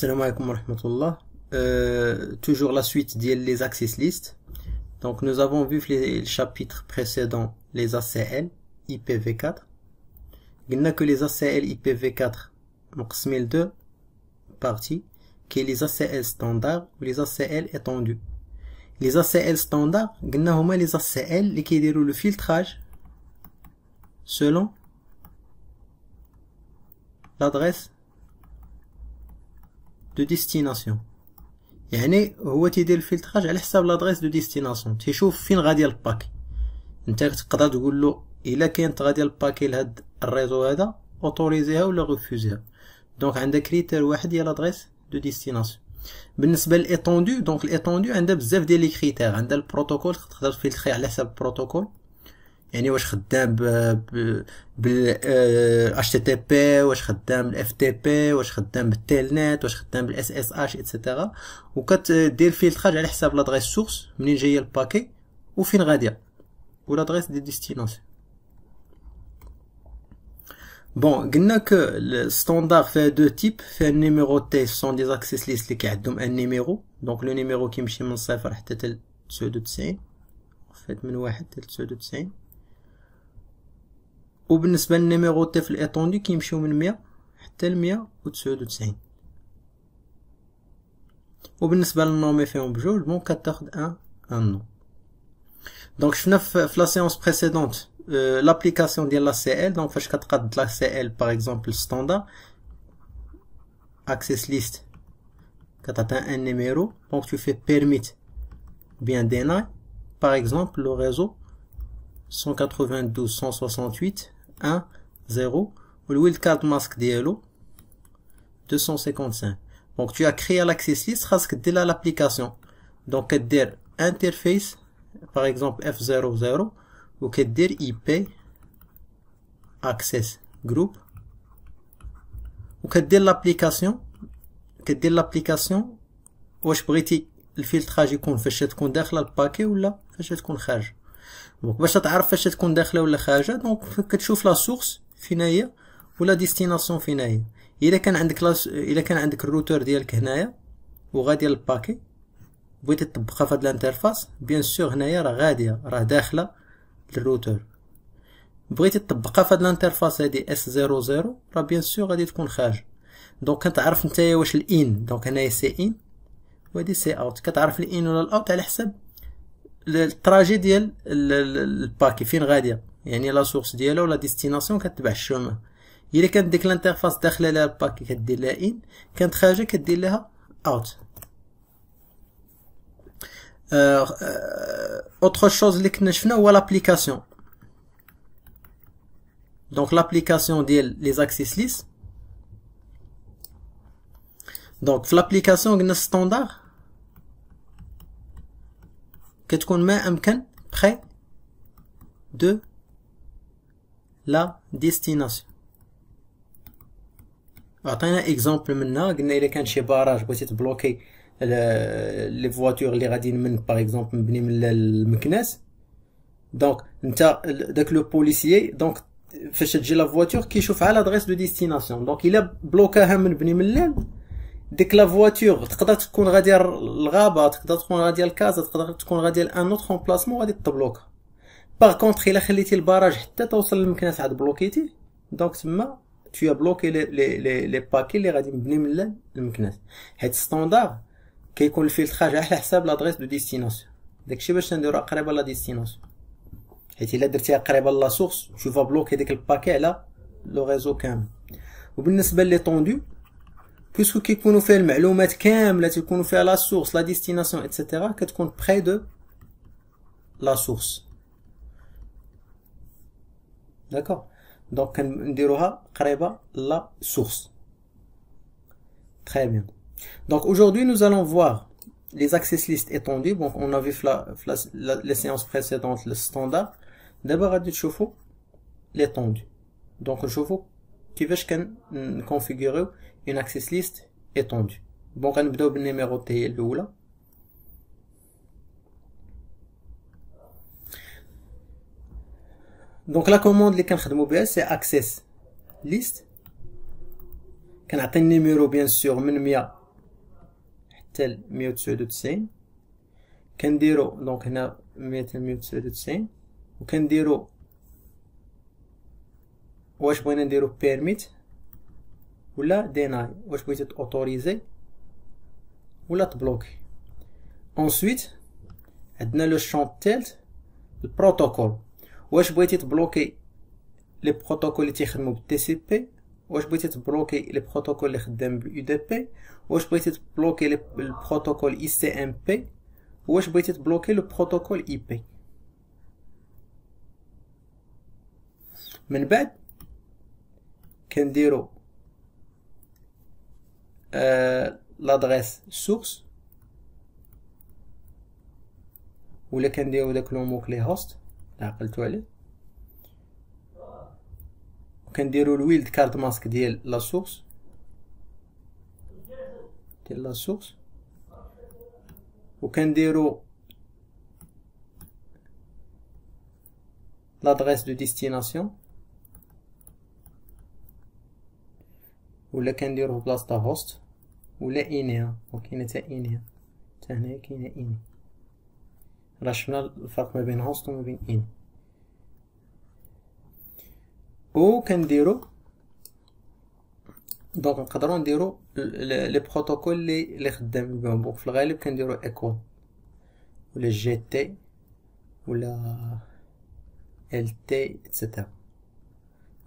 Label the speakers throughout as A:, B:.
A: Salam alaikum wa rahmatullah. Toujours la suite des access list. Donc nous avons vu les chapitres précédents les ACL IPv4. Il n'y a que les ACL IPv4 مقسمين deux parties qui est les ACL standard ou les ACL étendus. Les ACL standard قلنا هما les ACL اللي كيديروا le filtrage selon l'adresse de destination. يعني هو تيدير الفلتراج على حساب لادريس دو ديستيناسيون، تيشوف فين غادي الباكي. انت تقدر تقول له الا كاينت غادي الباكي لهاد الريزو هذا اوتوريزيها ولا ريفوزيها. دونك عندها كريتير واحد هي لادريس دو ديستيناسيون. بالنسبه للايتوندو، دونك الايتوندو عندها بزاف ديال لي كريتير. عندها البروتوكول تقدر تفلتري على حساب البروتوكول، يعني واش خدام بال HTTP، واش خدام بال FTP، واش خدام بالتيلنت، واش خدام بال SSH etc. وكتدير فلتراج على حساب لادريس سورس منين جايه الباكي وفين غاديه و لادريس دي ديستيناسيون. بون قلنا ك الستاندار فيها دو تيب، فيها النيميرو تي سون دي اكسيس ليست اللي كيعندهم ان نيميرو. دونك لو نيميرو كيمشي من 0 حتى 99 فات من 1 حتى 99. وبالنسبه للنيميرو تي في الايتوندو كيمشيو من 100 حتى ل 199. وبالنسبه للنومي فيهم بجوج، دونك كتاخد ان نو. دونك شفنا في لا سيونس بريسيدونت l'application ديال لا سي ال. دونك فاش كتقاد لا سي ال باغ اكزومبل ستاندار access list كتعطي ان نيميرو، دونك tu fais permit bien deny par exemple le réseau 192.168.1.0 والويلد كارد ماسك ديالو 255. دونك tu as créé l'access list، خاصك دير لها l'application. دونك كدير interface par exemple F00 وكدير IP access group وكدير l'application. كدير l'application واش بغيتي الفلتراج يكون فاش تكون داخله الباكي ولا فاش تكون خارجه. دونك باش تعرف فاش تكون داخله ولا خارجه، دونك كتشوف لا سورس فين هي ولا ديستيناسيون فين هي. الا كان عندك الروتور ديالك هنايا وغادي للباكي بغيتي تطبقها في هاد الانترفاس، بيان سور هنايا راه غاديه، راه داخله للروتور. بغيتي تطبقها في هاد الانترفاس هادي S00 راه بيان سور غادي تكون خارجه. دونك كتعرف نتايا واش الان، دونك هنايا سي ان وهادي سي اوت. كتعرف الان ولا الاوت على حسب التراجي ديال الباكي فين غاديه، يعني لا سورس ديالها ولا ديستيناسيون كتبع الشوما. الا كانت ديك الانترفاس داخله لها الباكي كدير لها ان، كانت خارجه كدير لها اوت. autre chose اللي كنا شفنا هو لابليكاسيون. دونك لابليكاسيون ديال لي زاكسيس ليست. دونك في لابليكاسيون قلنا ستاندار كتكون ما امكن près de la destination. عطينا اكزامبل منها، قلنا الا كان شي باراج بغيتي تبلوكي لي فواتور اللي غاديين من باغ اكزومبل مبني من المكناس. دونك انت داك لو بوليسيي، دونك فاش تجي لا فواتور كيشوف على لادريس دو ديستيناسيون. دونك الا بلوكاها من بني من الليل، ديك لا فواتور تقدر تكون غاديه للغابه، تقدر تكون غاديه لكازا، تقدر تكون غاديه لان اوتر امبلاسمون غادي تبلوكا. باغ كونطخ الا خليتي الباراج حتى توصل للمكناس عاد بلوكيتي، دونك تما tu as bloqué les paquets اللي غادي مبني من المكناس. حيت ستاندار كيكون الفلتراج على حساب لادريس دو ديستيناسيون. داكشي باش نديروها قريبه لا ديستيناسيون، حيت الا درتيها قريبه لا سورس tu vas bloquer ديك الباكي على لو ريزو كامل. وبالنسبه لي طوندو بيسكو كيكونوا فيها المعلومات كامله، تيكونوا فيها لا سورس لا ديستيناسيون ايتترا، كتكون près de لا سورس. داكور. Donc كنديروها قريبة la source. Très bien. Donc aujourd'hui nous allons voir les access list étendus. Donc on a vu les séances précédentes le standard. D'abord غادي تشوفوا l'étendue. Donc نشوفوا كيفاش كنconfigurer une access list étendue. Donc غنبداو بالنيميرو تاعي الاولى. دونك لا كوموند اللي كنخدمو بها سي اكسيس ليست. كنعطي النيميرو بيان سور من 100 حتى 199 كنديرو دونك هنا 199 وكنديرو واش بغينا نديرو بيرميت ولا ديناي، واش بغيتي اوتوريزي ولا تبلوكي. انسويت عندنا لو شون الثالث البروتوكول، واش بغيتي تبلوكي لي بروتوكول اللي تيخدموا بالتي سي بي، واش بغيتي تبلوكي لي بروتوكول اللي خدام باليو دي بي، واش بغيتي تبلوكي البروتوكول اي سي ام بي، واش بغيتي تبلوكي لو بروتوكول اي بي. من بعد كنديرو لادريس سورس ولا كنديرو داك لو مو كلي هوست اللي عقلتو عليه، وكنديرو الويلد كارد ماسك ديال لا سورس وكنديرو لادريس دو ديستيناسيون ولا كنديروه بلاصه تاع هوست ولا انيا، وكاينه تا انيا تا هنايا كاينه اني. راه شفنا الفرق ما بين هوست وما بين اني. و كنديرو دونك نقدروا نديرو لي بروتوكول اللي خدام بهم. دونك في الغالب كنديرو ايكو ولا جي تي ولا ال تي اتسيتيرا.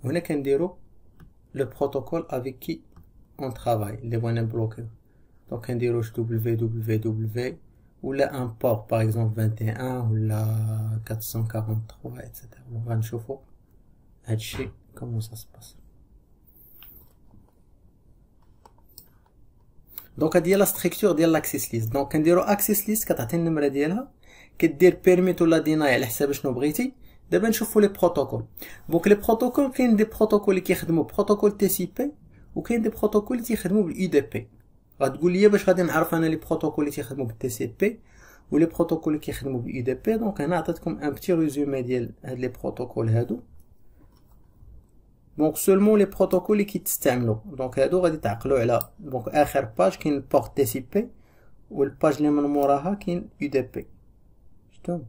A: وهنا كنديرو le protocole avec qui on travaille اللي بغينا نبلوكيو. دونك كنديروش www ولا un port par exemple 21 ولا 443 اتسيتيرا. غنشوفو هادشي كومون سا سباس. دونك هادي هي لا ستركتور ديال لاكسيس ليست. دونك كنديرو اكسيس ليست كتعطي النمره ديالها، كدير بيرميت ولا ديناي على حساب شنو بغيتي. دابا نشوفو لي بروتوكول. دونك لي بروتوكول كاين دي بروتوكول اللي كيخدموا بروتوكول تي سي بي وكاين دي بروتوكول اللي تيخدموا بالاي دي بي. غتقول لي باش غادي نعرف انا لي بروتوكول اللي تيخدموا بالتي سي بي ولي بروتوكول اللي كيخدموا بالاي دي بي. دونك هنا عطيتكم ان بتي ريزومي ديال هاد لي بروتوكول هادو. دونك سولمون لي بروتوكول اللي كيتستعملوا دونك هادو غادي تعقلوا على دونك اخر باج كاين البورت تي سي بي والباج اللي من موراها كاين يو دي بي. شفتوا؟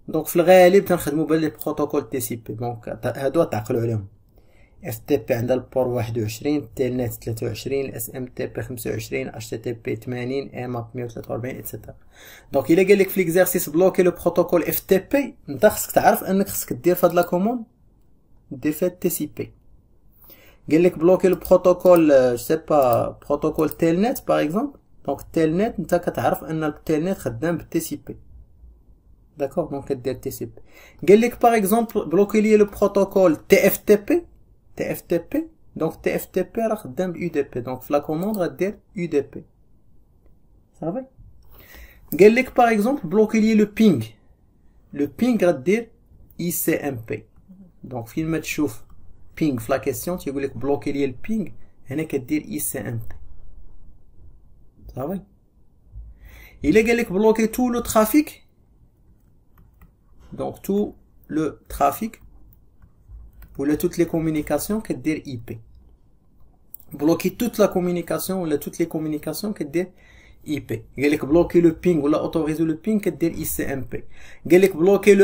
A: دونك في الغالب كنخدموا بلي بروتوكول تي سي بي. دونك هادو تعقلوا عليهم. اف تي بي عندها البور 21 تيلنت 23 الاس ام تي بي 25 اتش تي تي بي 80 ام 143 اتسيتيرا. دونك الا قال لك في ليكزارسيس بلوكي لو بروتوكول اف تي بي انت خصك تعرف انك خصك دير فهاد لا كوموند دير فيها تي سي بي. قال لك بلوكي لو بروتوكول جو سي با بروتوكول تيلنت باغ اكزومبل. دونك تيلنت انت كتعرف ان التيلنت خدام بالتي سي بي. داكور دونك كدير تي سي بي. قال لك باغ اكزومبل بلوكي لي لو بروتوكول تي اف تي بي دونك تي اف تي بي راه خدام بيو دي بي. دونك في لا كوموند غدير يو دي بي صافي. قال لك باغ اكزومبل بلوكي لي لو بينغ غدير اي سي ام بي. دونك فين ما تشوف بينغ في لا كيسيون تيقول لك بلوكي لي البينغ هنا كدير اي سي ام بي صافي. الا قال لك بلوكي تو لو ترافيك دونك تو لو ترافيك ولا توت لي كومونيكاسيون كدير اي بي. بلوكي توت لا كومونيكاسيون ولا توت لي كومونيكاسيون كدير اي بي. قال لك بلوكي لو بينغ ولا اوتوريزو لو بينغ كدير اي سي ام بي. قال لك بلوكي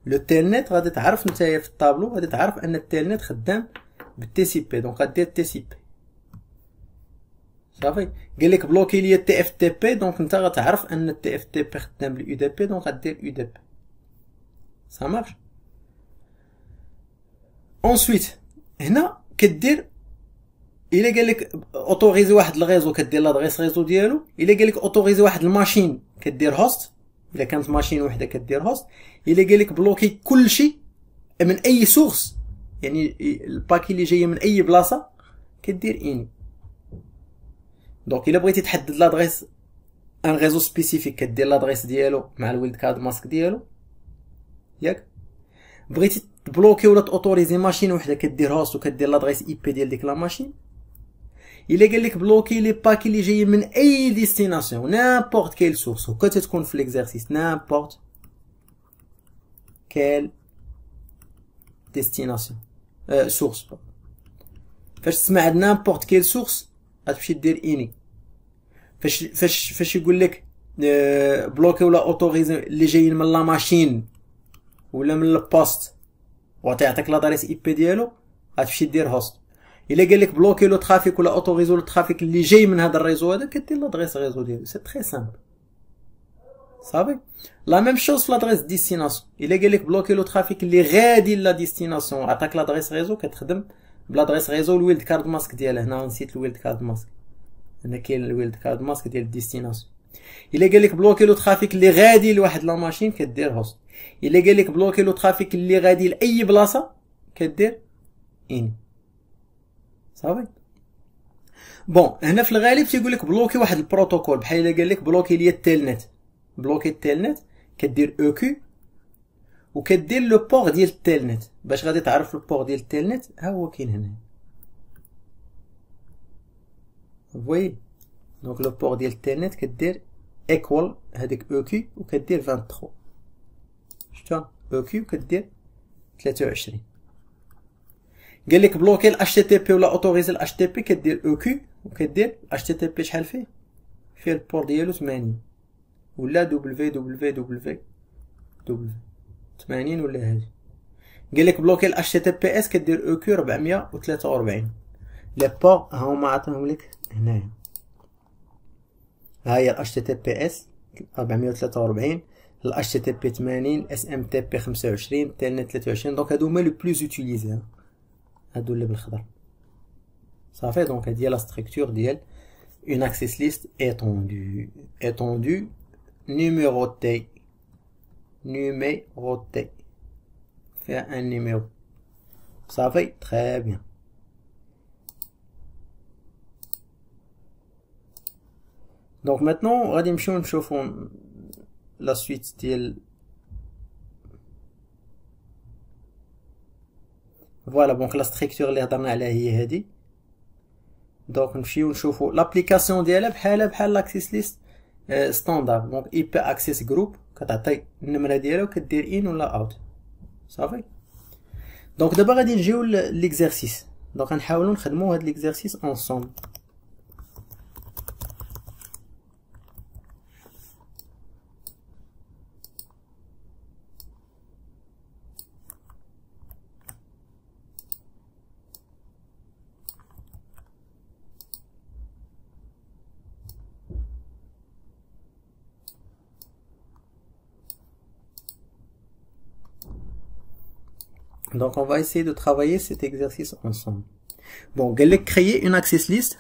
A: لو تيلنت غادي تعرف نتايا في الطابلو غادي تعرف ان التيلنت خدام بالتي سي بي. دونك غدير تي سي بي صافي. قال لك بلوكي ليا تي اف تي بي دونك انت غتعرف ان التي اف تي بي خدام باليو دي بي دونك غدير يو دي بي صا مارش. انسويت هنا كدير الا قال لك اوتوريزي واحد الريزو كدير لادريس ريزو ديالو. الا قال لك اوتوريزي واحد الماشين كدير هوست. الا كانت ماشين وحده كدير هوست. الا قال لك بلوكي كلشي من اي سورس يعني الباكي اللي جايه من اي بلاصه كدير اني. دونك الا بغيتي تحدد لادريس ان ريزو سبيسيفيك كدير لادريس ديالو مع الويلد كارد ماسك ديالو ياك. بغيتي تبلوكي ولا توتوريزي ماشين وحده كدير هوست وكدير لادريس اي بي ديال ديك لا ماشين. الا قال لك بلوكي لي باكي اللي جايين من اي ديستيناسيون نابورت كيل سورس وكا تكون في ليكزارسيس نابورت كيل ديستيناسيون سورس. فاش تسمع نابورت كيل سورس غتمشي دير اني فاش يقول لك بلوكي ولا اوتوريزي اللي جايين من لا ماشين ولا من البوست وتعطيك لادريس اي بي ديالو، غتمشي دير هوست. الا قال لك بلوكي لو ترافيك ولا اوتوريزو لو ترافيك اللي جاي من هذا الريزو هذا، كدير لادريس ريزو ديالو. سي تري سامبل صافي. لا ميم شوز في لادريس ديستيناسيون. الا قال لك بلوكي لو ترافيك اللي غادي لا ديستيناسيون، عطاك لادريس ريزو، كتخدم بلادريس ريزو الويلد كارد ماسك ديالها. هنا نسيت الويلد كارد ماسك، هنا كاين الويلد كارد ماسك ديال الديستيناسيون. الا قال لك بلوكي لو ترافيك اللي غادي لواحد لا ماشين، كدير هوست. الا قال لك بلوكي لو ترافيك اللي غادي لاي بلاصه، كدير ان صافي. بون هنا في الغالب تيقول لك بلوكي واحد البروتوكول، بحال الا قال لك بلوكي ليا التيلنت، بلوكي التيلنت كدير او كيو وكدير لو بور ديال التيلنت. باش غادي تعرف لو بور ديال التيلنت ها هو كاين هنا، فوي. دونك لو بور ديال التيلنت كدير ايكوال هذيك او كيو وكدير 23، شفتها او كيو كدير 23. قال لك بلوكي الاتش تي بي ولا اوتوريزي الاتش تي بي، كدير او كيو وكدير اتش تي بي شحال فيه البور ديالو 80 ولا www 80 ولا هادي. قال لك بلوكي الاتش تي بي اس، كدير او كيو 443. لي بور ها هما عطاهم لك هنايا، ها هي الاتش تي بي اس 443، الاتش تي بي 80، اس ام تي بي 25، تيلنت 23. دونك هادو هما لو بلوز اوتيليزي، هادو اللي بالخضر صافي. دونك هادي هي لا ستركتور ديال اون اكسيس ليست étendue numérotée فيها ان نيميرو صافي. تري بيان. دونك ماتنون غادي نمشيو نشوفو لا سويت ديال فوالا. دونك لا ستركتور اللي هضرنا عليها هي هادي. دونك نمشيو نشوفو لابليكاسيون ديالها بحال لاكسيس ليست ستاندار. دونك اي بي اكسيس جروب، كتعطي النمره ديالها وكدير ان ولا اوت صافي. دونك دابا غادي نجيو ليكزارسيس. دونك غنحاولوا نخدموا هاد ليكزارسيس اونصومبل. Donc on va essayer de travailler cet exercice ensemble. Bon, créer une access list.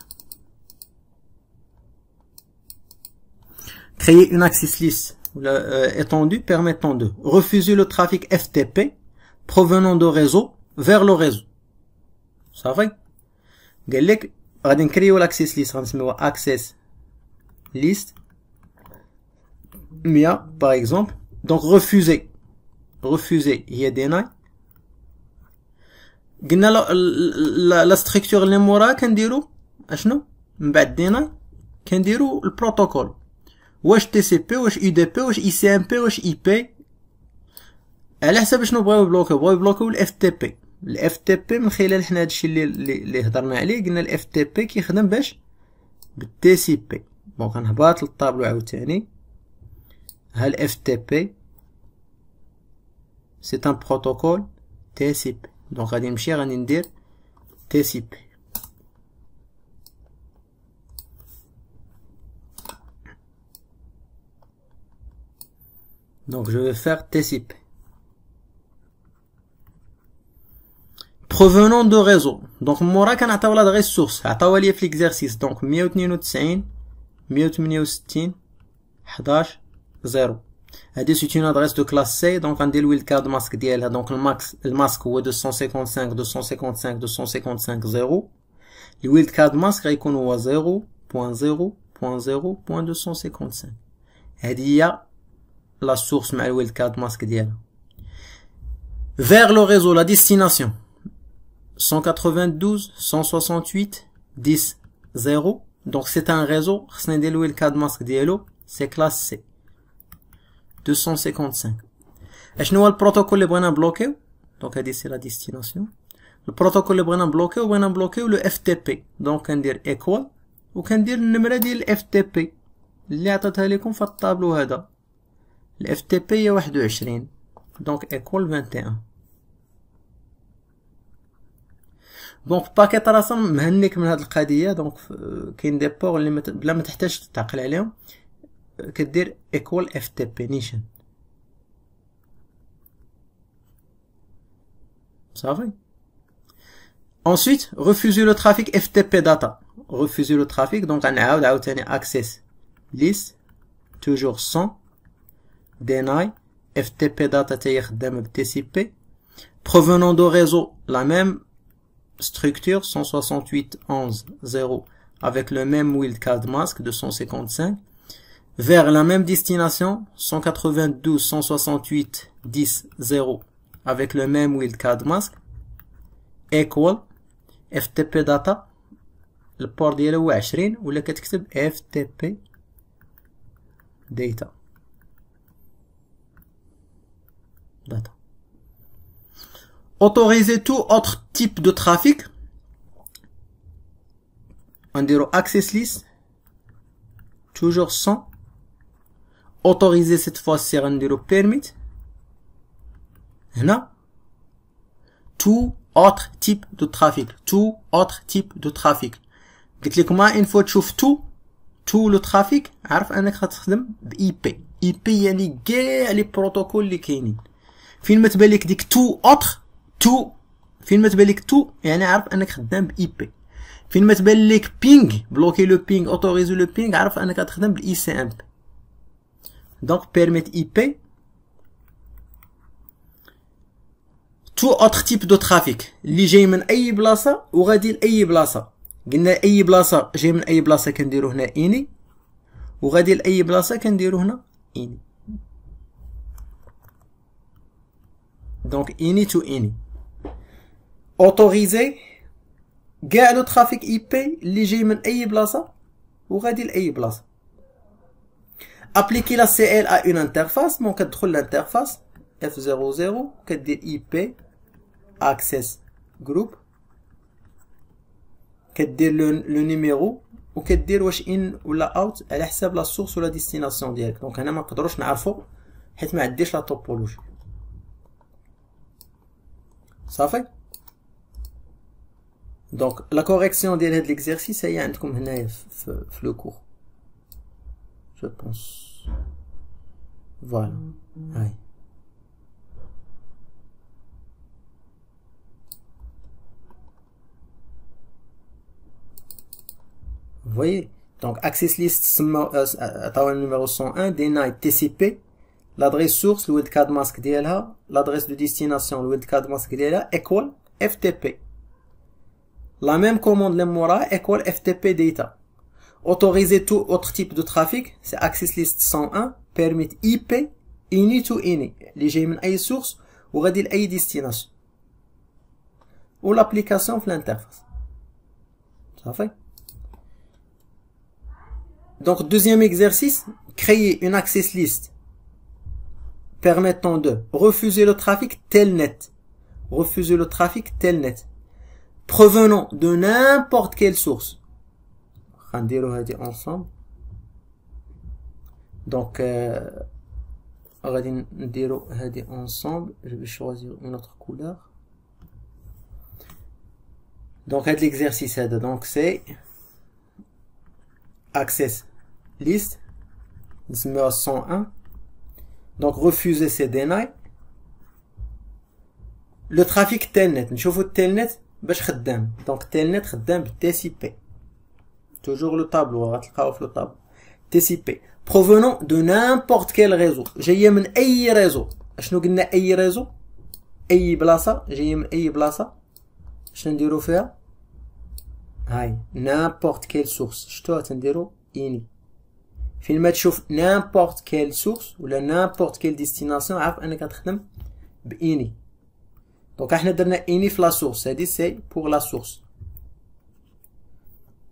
A: Créer une access list étendue permettant de refuser le trafic FTP provenant de réseau vers le réseau. Ça va? غادي نكريو l'access list, غنسميوها access list 100 par exemple. Donc refuser هي deny. قلنا لا ستركتور اللي موراها كنديرو اشنو من بعد دينا، كنديرو البروتوكول، واش تي سي بي واش يو دي بي واش اي سي ام بي واش اي بي، على حسب شنو بغاو يبلوكيو الاف تي بي. الاف تي بي من خلال حنا هادشي اللي هضرنا عليه، قلنا الاف تي بي كيخدم باش بالتي سي بي. دونك غنهبط للطابلو عاوتاني، ها الاف تي بي سي ان بروتوكول تي سي بي. دونك غادي نمشي غادي ندير تي سي بي. دونك جو vais faire TCP provenant de réseau. دونك مورا كنعطيو لادغيس سورس، عطاوها ليا في ليكزارسيس. دونك 192 168 11 0. هادي سيت اون ادريس دو كلاس سي. دونك غندير الويلد كارد ماسك ديالها. دونك الماسك هو 255.255.255.0. الويلد كارد ماسك غيكون هو 0.0.0.255. هادي هي لا سورس مع الويلد كارد ماسك ديالها. vers le réseau la destination 192.168.10.0. donc c'est un réseau. خصنا ندير الويلد كارد ماسك ديالو سي كلاس سي 255. اشنو هو البروتوكول اللي بغينا نبلوكيو؟ دونك هادي سي لا ديستيناسيون. البروتوكول اللي بغينا نبلوكيو لو اف تي بي. دونك كندير ايكوال وكندير النمرة ديال الاف تي بي اللي عطيتها لكم في الطابلو هذا. الاف تي بي هي 21 دونك ايكوال 21. دونك باكيت راسم مهنيك من هاد القضيه. دونك كاين دي بور اللي بلا ما تحتاج تعقل عليهم كدير ايكوال اف تي بي نيشان صافي. ensuite refuser le trafic FTP data. refuser le trafic donc غنعاود عاوتاني access list toujours sans deny FTP data تاهي خدامه ب TCP provenant de réseau la même structure 168.11.0 avec le même wildcard mask 255 vers la même destination 192.168.10.0 avec le même wildcard mask equal FTP data البور ديالها هو 20 ولا كتكتب FTP data autoriser tout autre type de trafic. On dirait access list toujours sans autoriser cette fois-ci on dirait permit هنا tout autre type de trafic. tout autre type de trafic قلت لكم ان فوا تشوف تو لو ترافيك عارف انك غتخدم باي بي يعني كاع لي بروتوكول اللي كاينين. فين ما تبان لك ديك تو فين ما تبان لك تو يعني عارف انك خدام باي بي. فين ما تبان لك بينغ بلوكي لو بينغ اوتوريزي لو بينغ عارف انك غتخدم بالاي سي ام بي. دونك بيرميت اي بي تو اوتر تيب دو ترافيك اللي جاي من اي بلاصه وغادي لاي بلاصه. قلنا اي بلاصه جاي من اي بلاصه كنديرو هنا اني وغادي لاي بلاصه كنديرو هنا اني. دونك اني تو اني اوتوريزي كاع لو ترافيك اي بي اللي جاي من اي بلاصه وغادي لاي بلاصه. ابليكي لا سي ال ا اون انترفاس مون كتدخل لانترفاس اف 00 كدير اي بي اكسس جروب كدير لو نيميرو وكدير واش ان ولا اوت على حساب لا سورس ولا ديستيناسيون ديالك. دونك هنا ما نقدروش نعرفو حيت ما عنديش لا توبولوجي صافي. دونك لا كوريكسيون ديال هاد ليكزارسيس هي عندكم هنايا في لو كور جو بونس فوالا هاي. Vous voyez, donc access list عطاونا numéro 101 deny TCP l'adresse source le wildcard mask ديالها l'adresse de destination le wildcard mask ديالها equal FTP. La même commande اللي موراها equal FTP data. Autoriser tout autre type de trafic c'est access list 101 permit IP any to any اللي جاي من اي source وغادي لاي destination و l'application في l'interface صافي. Donc, deuxième exercice, créer une access list permettant de refuser le trafic telnet. Refuser le trafic telnet. Provenant de n'importe quelle source. On va dire ensemble. Donc, on va dire ensemble. Je vais choisir une autre couleur. Donc, l'exercice, donc c'est access list نسميوها 101 donc refuser c'est deny le trafic telnet نشوفوا التلنت باش خدام. دونك telnet خدام بالتي سي بي toujours le tableau غتلقاوه في لو طابلو تي سي بي provenant de n'importe quel réseau جايه من اي ريزو. اشنو قلنا اي ريزو اي بلاصه جايه من اي بلاصه شنو نديرو فيها هاي n'importe quelle source شتوها تنديرو اني. فين ما تشوف n'importe quelle source ولا n'importe quelle destination عارف انك غتخدم باني. دونك احنا درنا اني في لا سورس هادي سي بور لا سورس.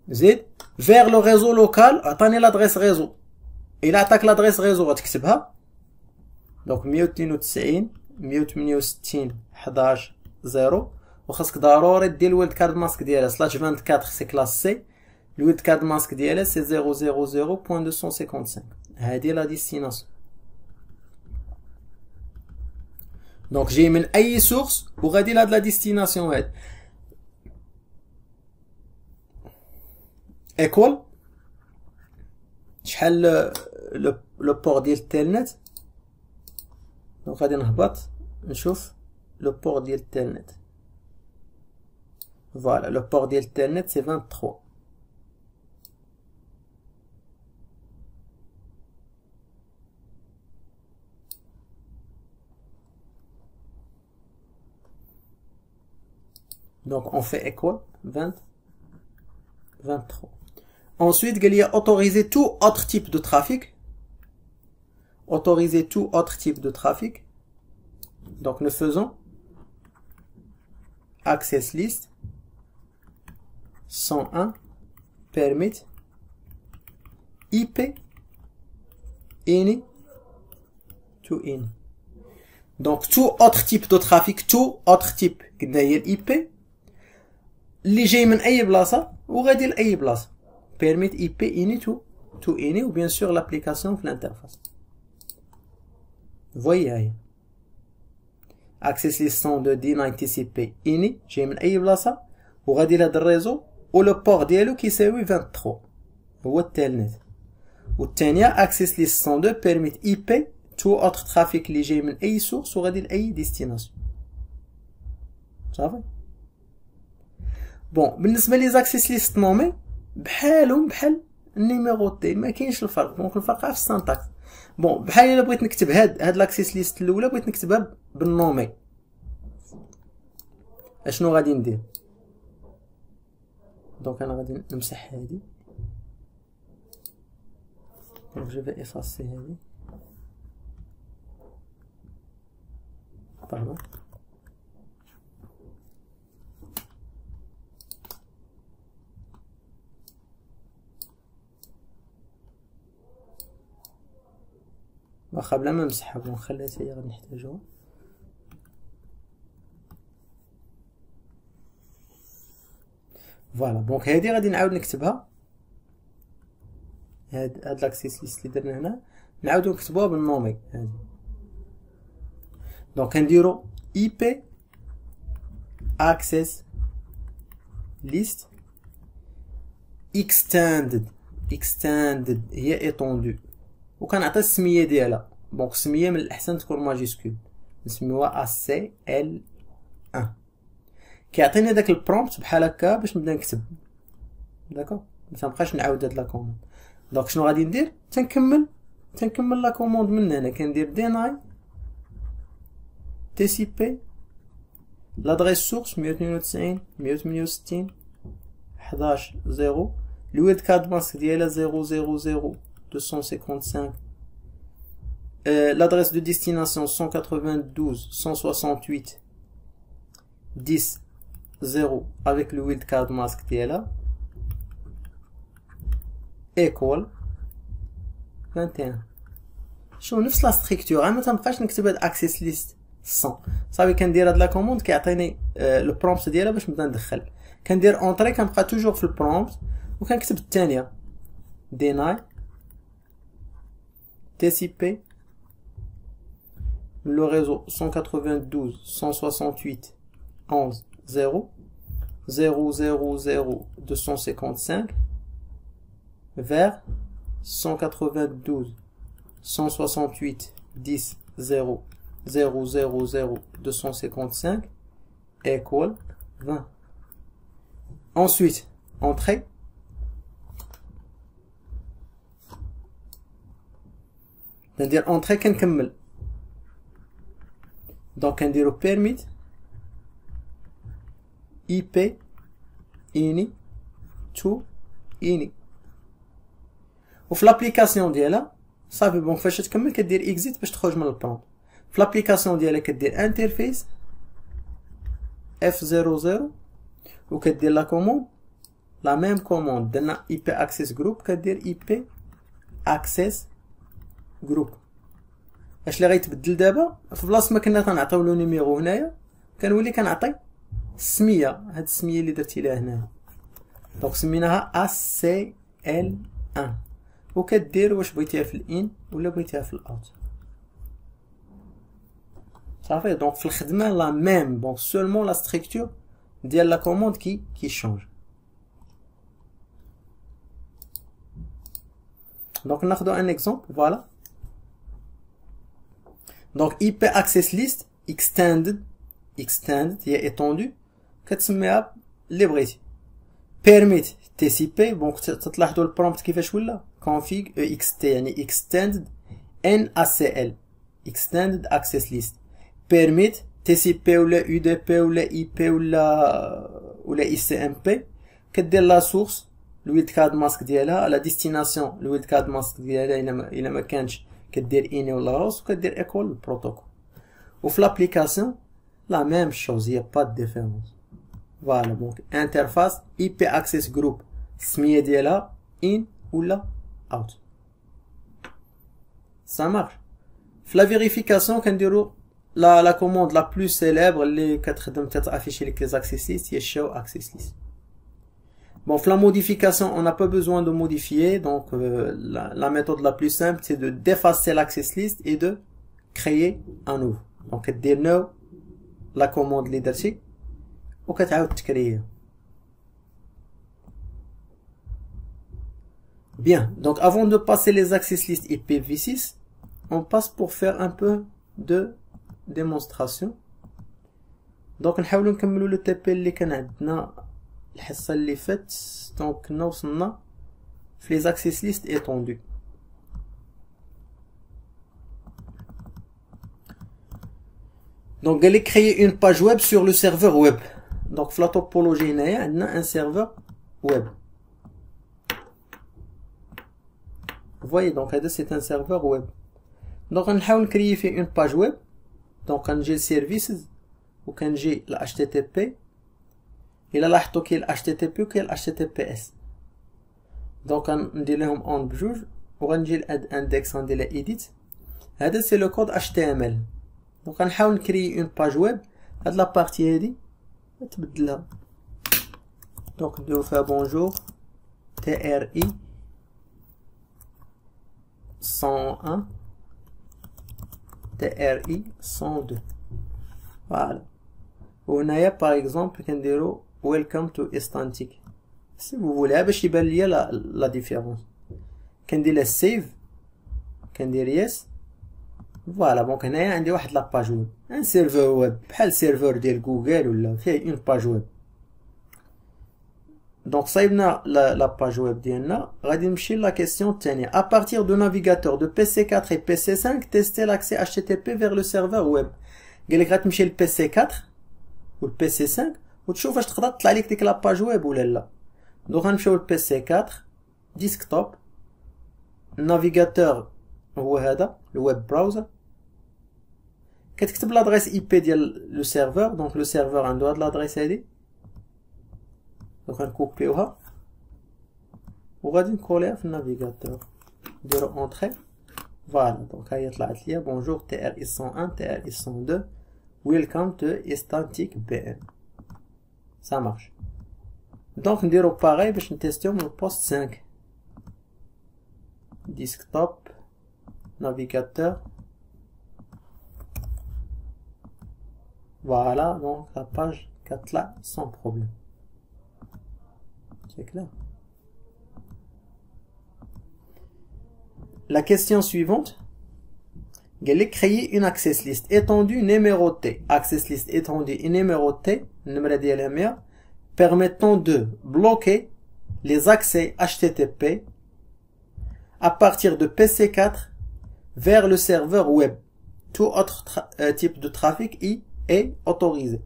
A: زيد vers le réseau local عطاني لادريس ريزو. الى عطاك لادريس ريزو غتكتبها دونك 192 168 11 0 وخاصك ضروري دير الويلد كارد ماسك ديالها سلاش 24 سي كلاس سي الويد كاد ماسك ديالها سي 000.255. هادي لا ديستيناسيون. دونك جاي من اي سورس وغادي لهاد لا ديستيناسيون هاد ايكوال شحال لو بور ديال التيلنت. دونك غادي نهبط نشوف لو بور ديال التيلنت. فوالا لو بور ديال التيلنت سي 23. Donc on fait équal 23. Ensuite, il y a autoriser tout autre type de trafic. Autoriser tout autre type de trafic. Donc nous faisons access list 101 permit IP any to any. Donc tout autre type de trafic, tout autre type قلنا هي الIP اللي جاي من اي بلاصه وغادي لاي بلاصه. permit IP any to any و bien sûr l'application في الانترفاس. voyez هاي access list 102 deny TCP any جاي من اي بلاصه وغادي لهاد الريزو و لو بور ديالو كيساوي 23 هو التالنت. والثانيه access list 102 permit IP تو اوتر ترافيك اللي جاي من اي سورس وغادي لاي ديستيناسيون. صافي. بون بالنسبه لي زاكسيس ليست نومي بحالهم بحال النيميروتي ما كاينش الفرق. دونك الفرق في السانتاكس. بون بحال الا بغيت نكتب هاد لاكسيس ليست الاولى بغيت نكتبها بالنومي اشنو غادي ندير؟ دونك انا غادي نمسح هادي. دونك جو في افاسي هادي. باردون. واخا بلا ما نمسحها بون نخليها حتى هي غادي نحتاجوها. فوالا دونك هادي غادي نعاود نكتبها. هاد لاكسيس ليست اللي درنا هنا نعاودو نكتبوها بالنومي هادي. دونك كنديرو IP access list extended هي étendue وكنعطي السميه ديالها. دونك السميه من الاحسن تكون ماجيسكول نسميوها ACL1. كيعطيني داك البرومبت بحال هكا باش نبدا نكتب. داكوغ ما تنبقاش نعاود هاد لا كوموند. دونك شنو غادي ندير؟ تنكمل لا كوموند من هنا. كندير ديناي TCP l'adresse source 192.168.11.0 الويد كاد ماسك ديالها 000.255 l'adresse de destination 192.168.10.0 avec le wildcard mask ديالها equal 21. شو نفس لا ستركتور ما تنبقاش نكتب هاد اكسيس ليست 100. صافي كندير هاد لا كوموند كيعطيني لو برومبت ديالها باش نبدا ندخل. كندير اونطري كنبقى توجور في البرومبت وكنكتب الثانيه ديناي TCP لو ريزو 192.168.11.0 000.255 vers 192.168.10.0 000.255 equal 20. Ensuite, entrée. C'est-à-dire entrée كنكمل. Donc كنديرو permit IP any to any. وفي لابليكاسيون ديالها صافي بون فاش تكمل كدير اكزيت باش تخرج من البرومبت. في لابليكاسيون ديالها كدير انترفيس F00 وكدير لا كوموند لا ميم كوموند درنا IP access group كدير IP access group. اش اللي غيتبدل دابا في بلاصه ما كنا كنعطيو له نيميرو هنايا كنولي كنعطي السميه. هاد السميه اللي درتي لها هنا دونك سميناها ACL1 وكدير واش بغيتيها في الان ولا بغيتيها في الاوت صافي. دونك في الخدمه لا ميم بون سولمون لا ستركتور ديال لا كوموند كي شونج. دونك ناخدو ان اكزومبل فوالا. دونك IP access list extended هي étendue كتسميها اللي بغيتي. permit TCP دونك تلاحظوا البرومبت كيفاش ولا config ext يعني extended NACL extended access list. permit TCP ولا UDP ولا IP ولا ICMP كدير لا سورس الويلد كارد ماسك ديالها لا ديستيناسيون الويلد كارد ماسك ديالها الا ما كانش كدير اني ولا روس وكدير ايكول البروتوكول. وفي لابليكاسيون لا ميم شوز هي با ديفيرونس فوالا. دونك انترفاس IP access group السميه ديالها in ولا out ça marche. في لا فيريفيكاسيون كنديرو la commande la plus célèbre اللي كتخدم كتافيشي لك لي access list هي show access list. Bon, pour la modification, on n'a pas besoin de modifier, donc la méthode la plus simple, c'est de d'effacer l'access list et de créer un nouveau. Donc, dire no, la commande leadership, ou de créer. Bien, donc avant de passer les access list IPv6, on passe pour faire un peu de démonstration. Donc, نحاولوا نكملوا le TP اللي كان عندنا الحصه اللي فات. دونك كنا وصلنا في لي اكسيس ليست étendus. دونك قال لي créer une page web sur le serveur web. دونك في لا توبولوجي هنايا عندنا ان سيرفر ويب. voyez donc هذا سي ان سيرفر ويب. دونك غنحاول نكريي فيه اون باج ويب. دونك غنجي لسيرفيسز وكنجي ل HTTP. إلا لاحظتو كاين ال HTTP وكاين ال HTTPS. دونك غندير لهم اون بجوج وغنجي لاد اندكس غندير لها ايديت. هذا سي لو كود HTML. دونك غنحاول نكري اون باج ويب. هاد لا بارتي هادي نتبدلها. دونك نديرو فيها بونجور TRI 101 TRI 102 فوالا. وهنايا باغ اكزومبل كنديرو welcome to Istantic si vous voulez باش يبان ليا لا ديفيرونس. كندير لها سيف كندير يس فوالا. دونك هنايا عندي واحد لا باج ويب ان سيرفر ويب بحال سيرفر ديال جوجل ولا فيه اون باج ويب. دونك صايبنا لا باج ويب ديالنا. غادي نمشي لا كيسيون الثانيه. à partir de navigateur de PC4 et PC5 tester l'accès HTTP vers le serveur web. قال لك غتمشي ل PC4 و ل PC5 وتشوف واش تقدر تطلع لك ديك لاباج ويب ولا لا. دونك غنمشيو لبي سي 4 ديسكتوب. النافيغاتور هو هذا الويب براوزر. كتكتب لادريس اي بي ديال لو سيرفور. دونك لو سيرفور عنده هاد لادريس هادي. دونك غنكوبيوها وغادي نكوليها في النافيغاتور. نديرو اونطري فوالا. دونك هي طلعت ليا بونجور TRI 101 TRI 102 welcome to Istantic BM. Ça marche. Donc نديرو باغي باش نتيستيو من البوست 5. ديسكتوب نافيغاتور فوالا. دونك لا باج كتطلع سون بروبليم. C'est clair. La question suivante. قال لك créer une access list étendue numérotée. Access list étendue et numérotée النمرة ديالها 100 permettant de bloquer les accès HTTP à partir de PC4 vers le serveur web. Tout autre type de trafic est autorisé.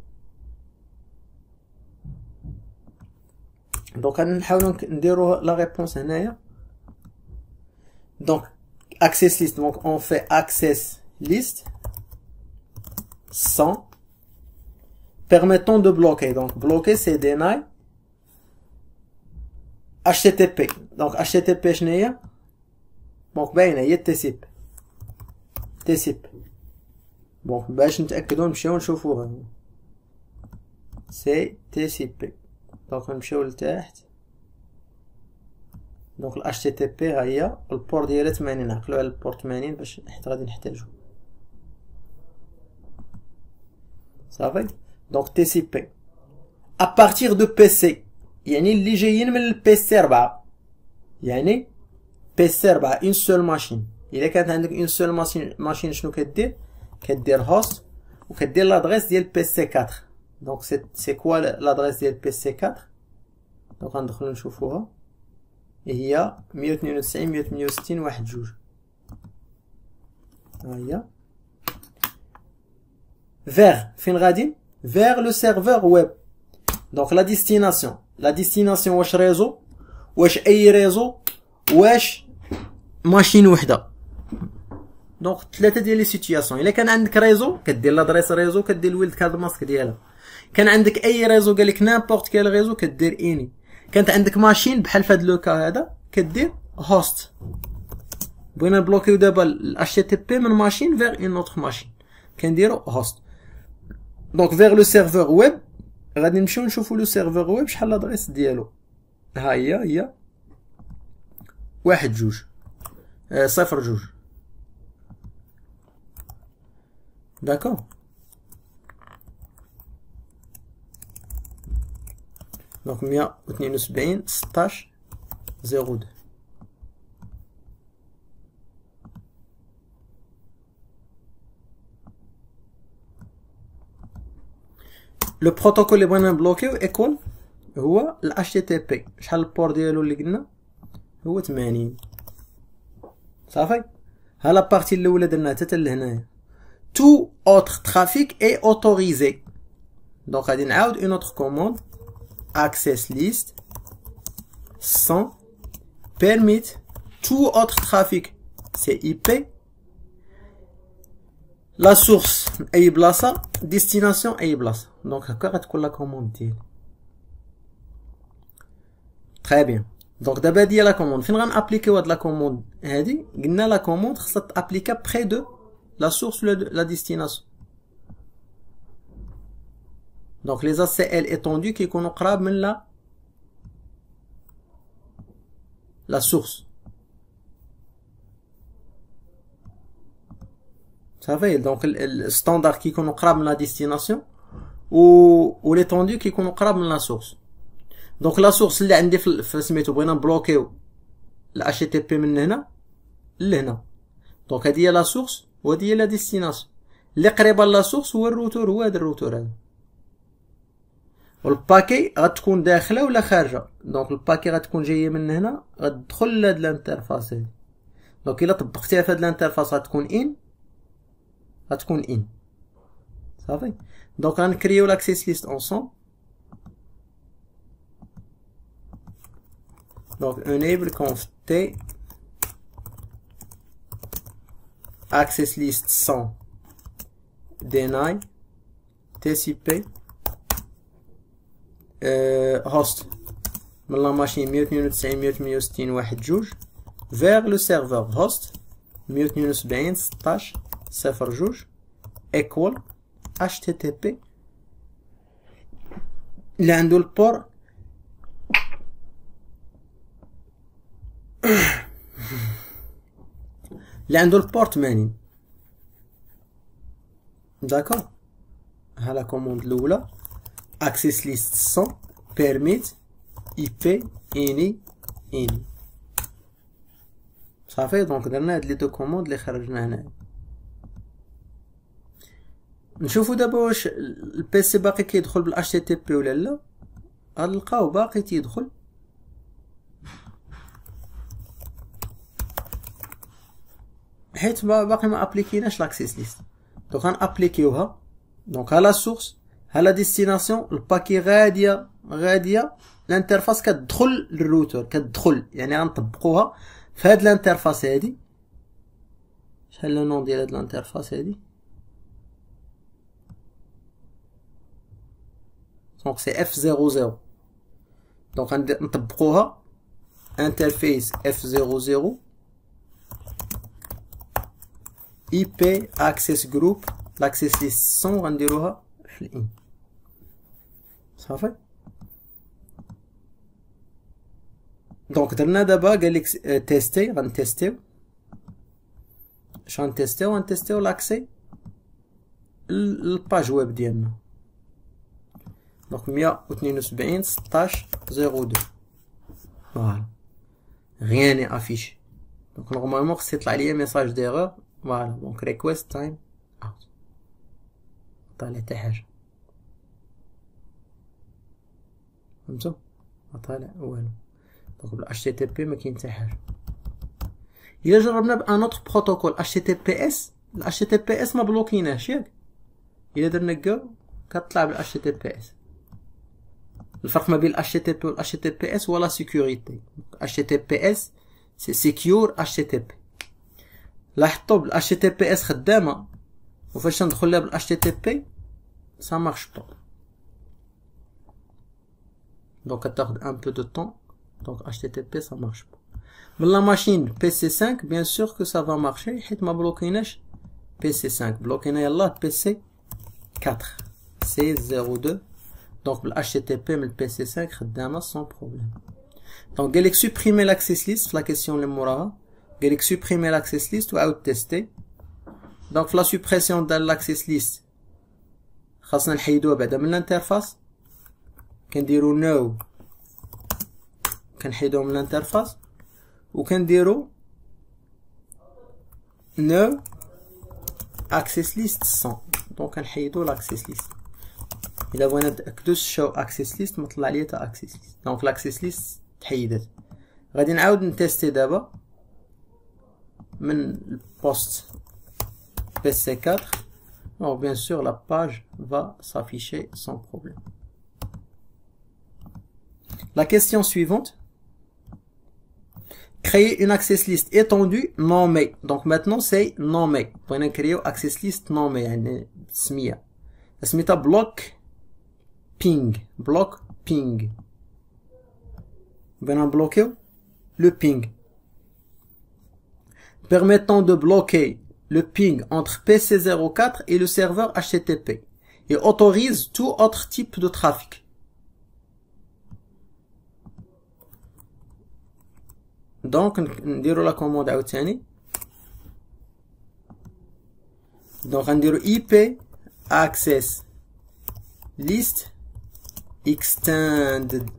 A: Donc غنحاولوا نديروا la réponse هنايا. Donc access list, donc on fait access list sans permettant de bloquer. Donc bloquer c'est deny HTTP. Donc HTTP شناهي؟ دونك باينه هي TCP. دونك باش نتاكدوا نمشيو نشوفوها سي TCP. دونك نمشيو لتحت دونك ال HTTP ها هي البور ديالها 80. نعقلو على البور 80 باش حيت غادي نحتاجو. صافي. دونك TCP à partir de PC يعني اللي جايين من البيسي 4 يعني بيسي 4 اون سول ماشين. الا كانت عندك اون سول ماشين شنو كدير؟ كدير هوست وكدير لادريس ديال بيسي 4. دونك سي كوا لادريس ديال بيسي 4؟ دونك غندخلو نشوفوها هي 192 168 واحد جوج. ها هي vers فين غادي؟ vers le serveur web. دونك لا ديستيناسيون واش ريزو، واش اي ريزو، واش ماشين وحده. دونك ثلاثه ديال لي سيتوياسيون. الا كان عندك ريزو كدير لادريس ريزو كدير الويلد كارد ماسك ديالها. كان عندك اي ريزو قال لك نيمبورط كيل ريزو كدير اني. كانت عندك ماشين بحال فهاد لوكا هذا كدير هوست. بغينا نبلوكيو دابا ال HTTP من ماشين فيغ اون اوتر ماشين كنديرو هوست. دونك فيغ لو سيرفور ويب غادي نمشيو نشوفو لو سيرفور ويب شحال لادريس ديالو. ها هي واحد جوج صفر جوج. داكور. دونك 172 16 02. لو بروتوكول اللي بغينا نبلوكيو ايكول هو ال HTTP. شحال البور ديالو اللي قلنا؟ هو 80. صافي. ها لا بارتي الاولى درناها حتى لهنايا. tout autre trafic est autorisé. دونك غادي نعاود اون اوتر كوموند access list sans permit tout autre trafic c'est IP. la source اي بلاصه destination اي بلاصه. دونك هكا غتكون لا كوموند ديالي. تري بيان. دونك دابا هادي هي لا كوموند. فين غنابليكيو هاد لا كوموند هادي؟ قلنا لا كوموند خصها تابليكا بخي دو لا سورس لا ديستيناسيون. دونك لي ACL étendus كيكونوا قراب من لا سورس. صافي. دونك الستاندار كيكونوا قراب من لا ديستيناسيون و ليتوندو كيكونوا قراب من لا سورس. دونك لا سورس اللي عندي في سميتو بغينا نبلوكيو ال HTTP من هنا لهنا. دونك هادي هي لا سورس وهادي هي لا ديستيناسيون. اللي قريبه لا سورس هو الروتور، هو هذا الروتور هذا. والباكي غتكون داخله ولا خارجه. دونك الباكي غتكون جايه من هنا غتدخل لهاد الانترفاس هادي. دونك الا طبقتيها في هاد الانترفاس غتكون ان. صافي. دونك غنكريو لاكسيس ليست اونصومبل. دونك enable conf t access list sans deny TCP host من لا ماشين 192 168 واحد جوج vers le serveur host 172 16 صفر جوج equal HTTP اللي عنده البور اللي عنده البور 80. داكور. ها لا كوموند الاولى access list sans permit IP ini. صافي. دونك درنا هاد لي دو كوموند اللي خرجنا هنايا. نشوفو دابا واش البيسي باقي كيدخل بال HTTP ولا لا. غنلقاو باقي تيدخل. حيت باقي ما ابليكيناش لاكسيس ليست. دونك غنابليكيوها. دونك ها لا سورس ها لا ديستيناسيون. الباكي غاديه الانترفاس كتدخل للروتور كتدخل يعني غنطبقوها في هاد الانترفاس هادي. شحال لو نون ديال هاد الانترفاس هادي؟ دونك سي F00. دونك غنطبقوها انترفيس F00 IP access group l'access list 100 غنديروها في الان. صافي. دونك درنا دابا قال لك تيستي، غنتيستيو اش غنتيستيو لاكسي الباج ويب ديالنا. دونك 172 16 02 فوالا rien n'est affiché. Donc normalement خص يطلع ليا ميساج ديغور فوالا. دونك ريكويست تايم اوت طالع حتى حاجه فهمتو طالع والو. دونك بال HTTP ما كاين حتى حاجه. الا جربنا بان اوتر بروتوكول HTTPS ال HTTPS ما بلوكيناهش ياك. الا درنا جو كتطلع بال HTTPS. الفرق ما بين ال HTTP وال HTTPS هو لا سيكوريتي. HTTPS سي سيكيور HTTP. لاحظتوا بال HTTPS خدامه وفاش ندخل لها بال HTTP ça marche pas. Donc كتاخد un peu de temps. Donc HTTP ça marche pas. من la machine PC5 bien sûr que ça va marcher حيت ما بلوكيناش PC5 بلوكينا يلاه PC4 C02. Donc بال HTTP من PC5 خدامه sans problème. Donc قال لك supprimer l'access list في la question اللي موراها. قال لك supprimer l'access list وعاود تيستي. Donc في la suppression ديال l'access list خاصنا نحيدوها بعدا من الانترفاس. كنديرو نو كنحيدوها من الانترفاس وكنديرو نو اكسس ليست 100. دونك كنحيدو لاكسس ليست. الا بغينا نتاكدو شو اكسس ليست ما طلع ليا تا اكسس ليست. دونك لاكسس ليست تحيدت. غادي نعاود نتيستي دابا من البوست PC4. Alors bien sûr la page va s'afficher sans problème. La question suivante. Créer une access list étendue nommée. Donc maintenant c'est nommé. On va créer une access list nommée. يعني سمية. سميتها block ping. Block ping. On va bloquer le ping. Permettant de bloquer le ping entre PC04 et le serveur HTTP. Et autorise tout autre type de trafic. Donc نديرو لا كوموند عاوتاني. دونك غنديرو IP access list extended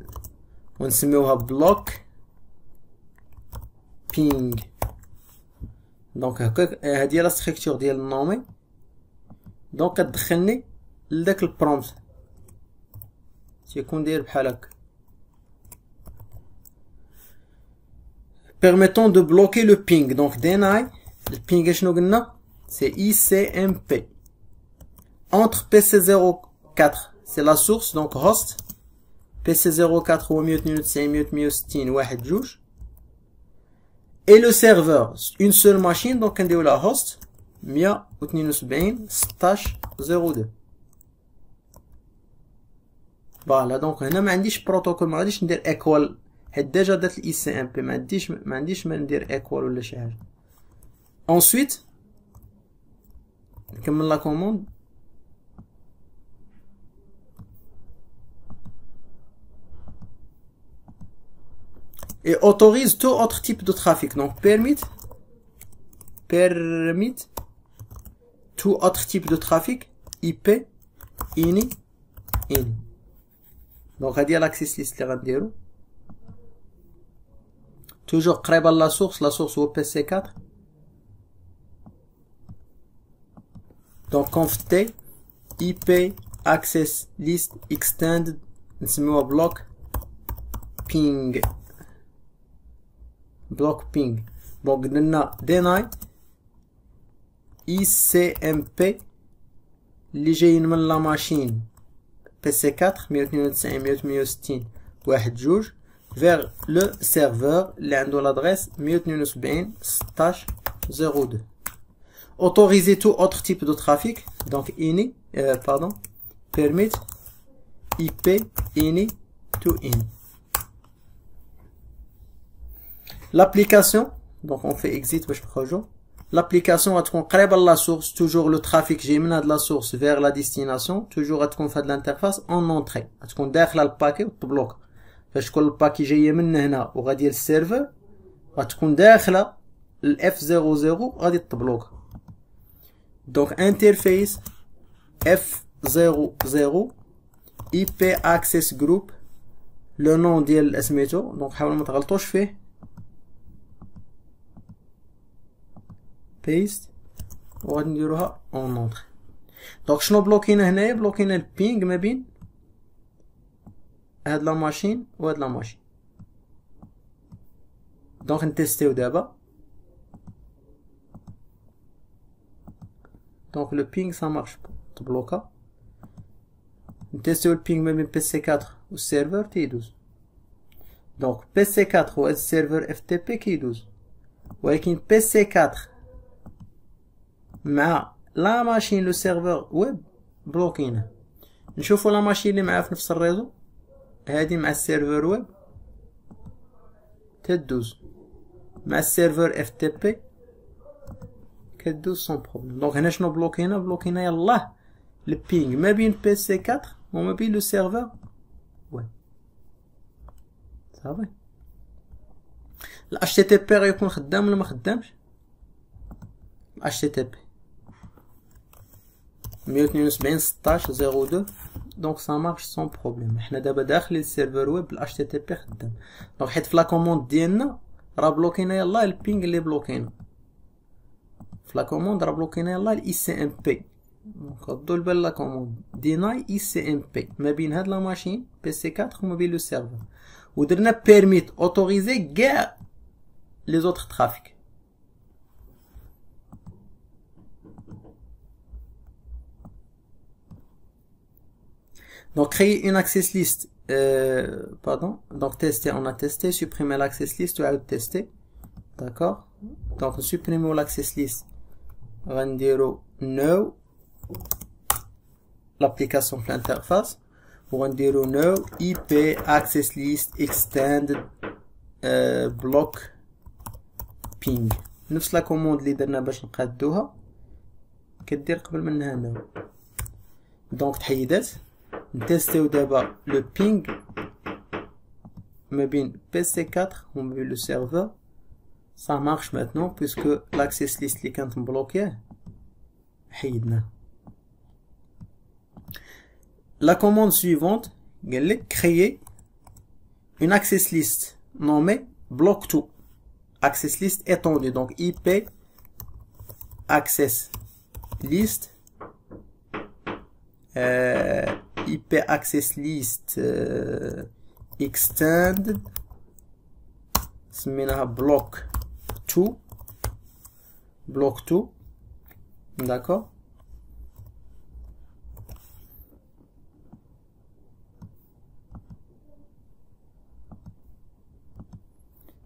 A: ونسميوها block ping. دونك هكاك هادي لا ستركتور ديال النومي. دونك كتدخلني لداك البرومبت تيكون داير بحال هكا. Permettant de bloquer le ping. Donc deny le ping شنو قلنا c'est ICMP entre PC04 c'est la source donc host PC04 هو 192.168.1.1.2 et le serveur une seule machine donc كنديرو لها host 172.16.02. فوالا دونك هنا ما عنديش بروتوكول ما غاديش ندير ايكوال حيت ديجا درت الاي سي ام بي ما عنديش ما ندير ايكوال ولا شي حاجه. انsuite نكمل لا كوموند. et autorise tout autre type de trafic. Donc permit tout autre type de trafic IP ini. Donc هادي l'access list اللي غنديرو toujours قريبه لا source هو PC4. donc conf t IP access list extended نسميوها block ping. donc قلنا deny ICMP اللي جايين من لا ماشين PC4 192.168.1.2 vers le serveur اللي عنده l'adresse 192.16.02. autoriser tout autre type de trafic donc ini permit IP ini to in. l'application donc on fait exit باش نخرجوا. l'application غتكون قريبه لا source toujours le trafic جاي من هاد لا source vers la destination toujours غتكون في هاد l'interface en entrée غتكون داخله الباكي وتبلوك فاش كل باكي جايه من هنا وغادي للسيرفر غتكون داخله الاف 00 غادي تبلوك. دونك انترفيس اف 00 اي بي اكسس جروب لو نون ديال سميتو. دونك حاولوا ما تغلطوش فيه. بيست وغادي نديروها اون اونطري. دونك شنو بلوكينا هنايا؟ بلوكينا البينغ ما بين هاد لا ماشين وهاد لا ماشين. دونك نتيستيو دابا. دونك لو بينغ سا مارش تبلوكا. نتيستيو البينغ ما بين بي سي 4 والسيرفر تيدوز. دونك بي سي 4 هو السيرفر اف تي بي كيدوز، ولكن بي سي 4 مع لا ماشين لو سيرفر ويب بلوكينه. نشوفو لا ماشين اللي معاه في نفس الريزو هادي مع السيرفر ويب تدوز، مع السيرفر اف تي بي كدوز سون بروبليم. دونك هنا شنو بلوكينا؟ بلوكينا يلاه البينغ ما بين بي سي 4 وما بين لو سيرفر ويب. صافي. ال HTTP غيكون خدام ولا ما خدامش؟ ال HTTP 172.16.02 دونك سا مارش سون بروبليم. حنا دابا داخلين السيرفر ويب ال HTTP خدام. دونك حيت في لا كوموند ديالنا راه بلوكينا يلاه البينغ اللي بلوكينا. في لا كوموند راه بلوكينا يلاه ال ICMP. دونك ردوا البال لا كوموند ديناي ICMP ما بين هاد لا ماشين بي سي 4 وما بين لو سيرفر، ودرنا بيرميت اوتوريزي كاع لي زوتر ترافيك. Donc créer une access list, pardon, donc tester, on a testé, supprimer l'access list, tu as testé, d'accord. Donc supprimer l'access list, render no l'application pour l'interface, pour render no IP access list extended block ping. نفس لا كوموند اللي درنا باش نقادوها كدير قبل منها نو. دونك تحيدات. نتيستيو دابا لو بينغ ما بين بي سي 4 وما بين لو سيرفر. سا مارش ماتنون بويسكو لاكسيس ليست اللي كانت مبلوكيه حيدناه. لا كوموند سويفونت قالك كريي اون اكسيس ليست نومي بلوك 2 access list étendue. Donc IP access list IP access list extended سميناها block 2 block 2 d'accord.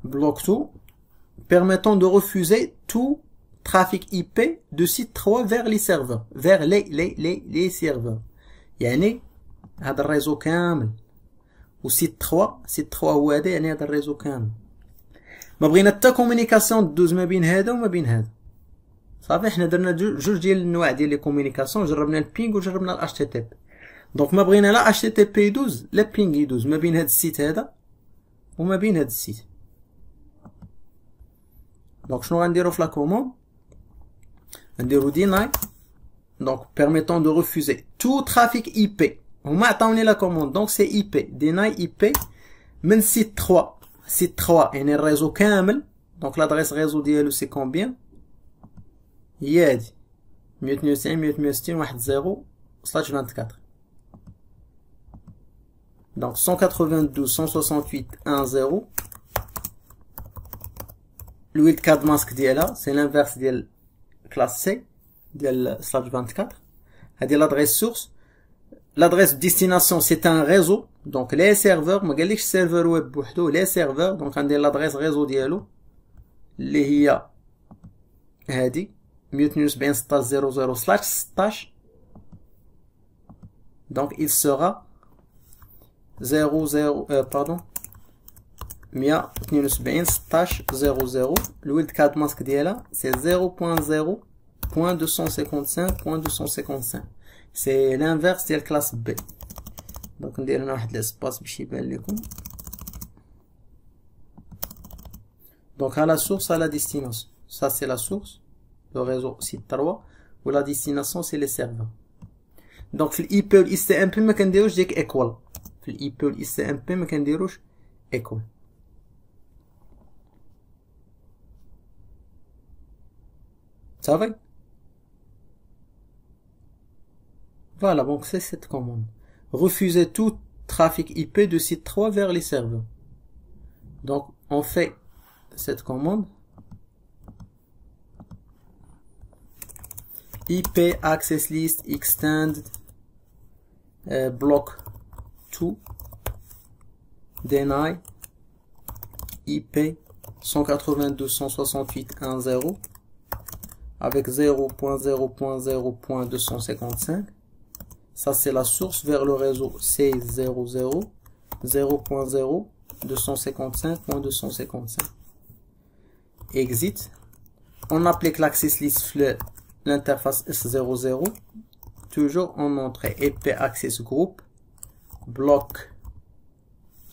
A: block 2 permettant de refuser tout trafic IP de site 3 vers les serveurs, vers les serveurs. يعني هذا الريزو كامل وسيت 3 هو هذا، يعني هذا الريزو كامل. ما بغينا حتى كومونيكاسيون دوز ما بين هذا وما بين هذا. صافي حنا درنا جوج ديال الانواع ديال لي كومونيكاسيون، جربنا البينغ وجربنا ال HTTP. دونك ما بغينا لا HTTP يدوز لا بينغ يدوز ما بين هذا السيت هذا وما بين هذا السيت. دونك شنو غنديرو في لا كوموند؟ غنديرو deny donc permettant de refuser tout trafic IP. هما عطاوني لا كوموند دونك سي IP deny IP من سيت 3. سيت 3 يعني الريزو كامل. دونك لادريس ريزو ديالو سي كومبيان؟ هي هادي 192.168.10/24. دونك 192.168.1.0 الويلد كارد ماسك ديالها سي لانفيرس ديال كلاس سي ديال /24. هادي لادريس سورس. لادريس ديستيناسيون سي ان ريزو دونك لي سيرفور، ما قاليش سيرفر ويب بوحدو، لي سيرفور. دونك غندير لادريس ريزو ديالو اللي هي هادي 192.16.00/16. دونك il sera 192.16.00. الويلد كارد ماسك ديالها سي 0.0.255.255. سي لانفيرس ديال كلاس بي. دونك ندير هنا واحد لاسباس باش يبان لكم. Donc à la source, à la destination. Ça c'est la source, le réseau site 3, ou la destination c'est les serveurs. Donc في الاي بي والاس تي ام بي ما كنديروش ديك ايكوال. في الاي بي والاس تي ام بي ما كنديروش ايكوال. صافي. Voilà, donc c'est cette commande. Refuser tout trafic IP de site 3 vers les serveurs. Donc on fait cette commande. IP access list extend block to deny IP 192.168.1.0 avec 0.0.0.255. Ça c'est la source vers le réseau C00 0.0.255.255. Exit. On applique l'access list l'interface S00. Toujours en entrée IP access group block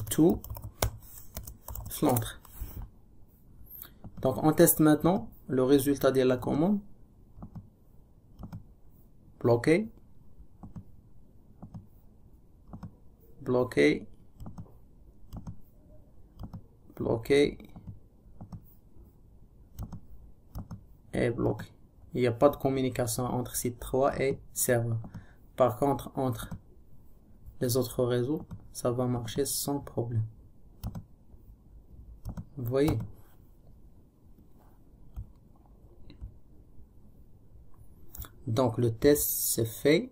A: to l'entrée. Donc on teste maintenant le résultat de la commande. Bloqué. Bloqué. Bloqué. Et bloqué. Il n'y a pas de communication entre site 3 et serveur. Par contre, entre les autres réseaux, ça va marcher sans problème. Vous voyez? Donc le test c'est fait.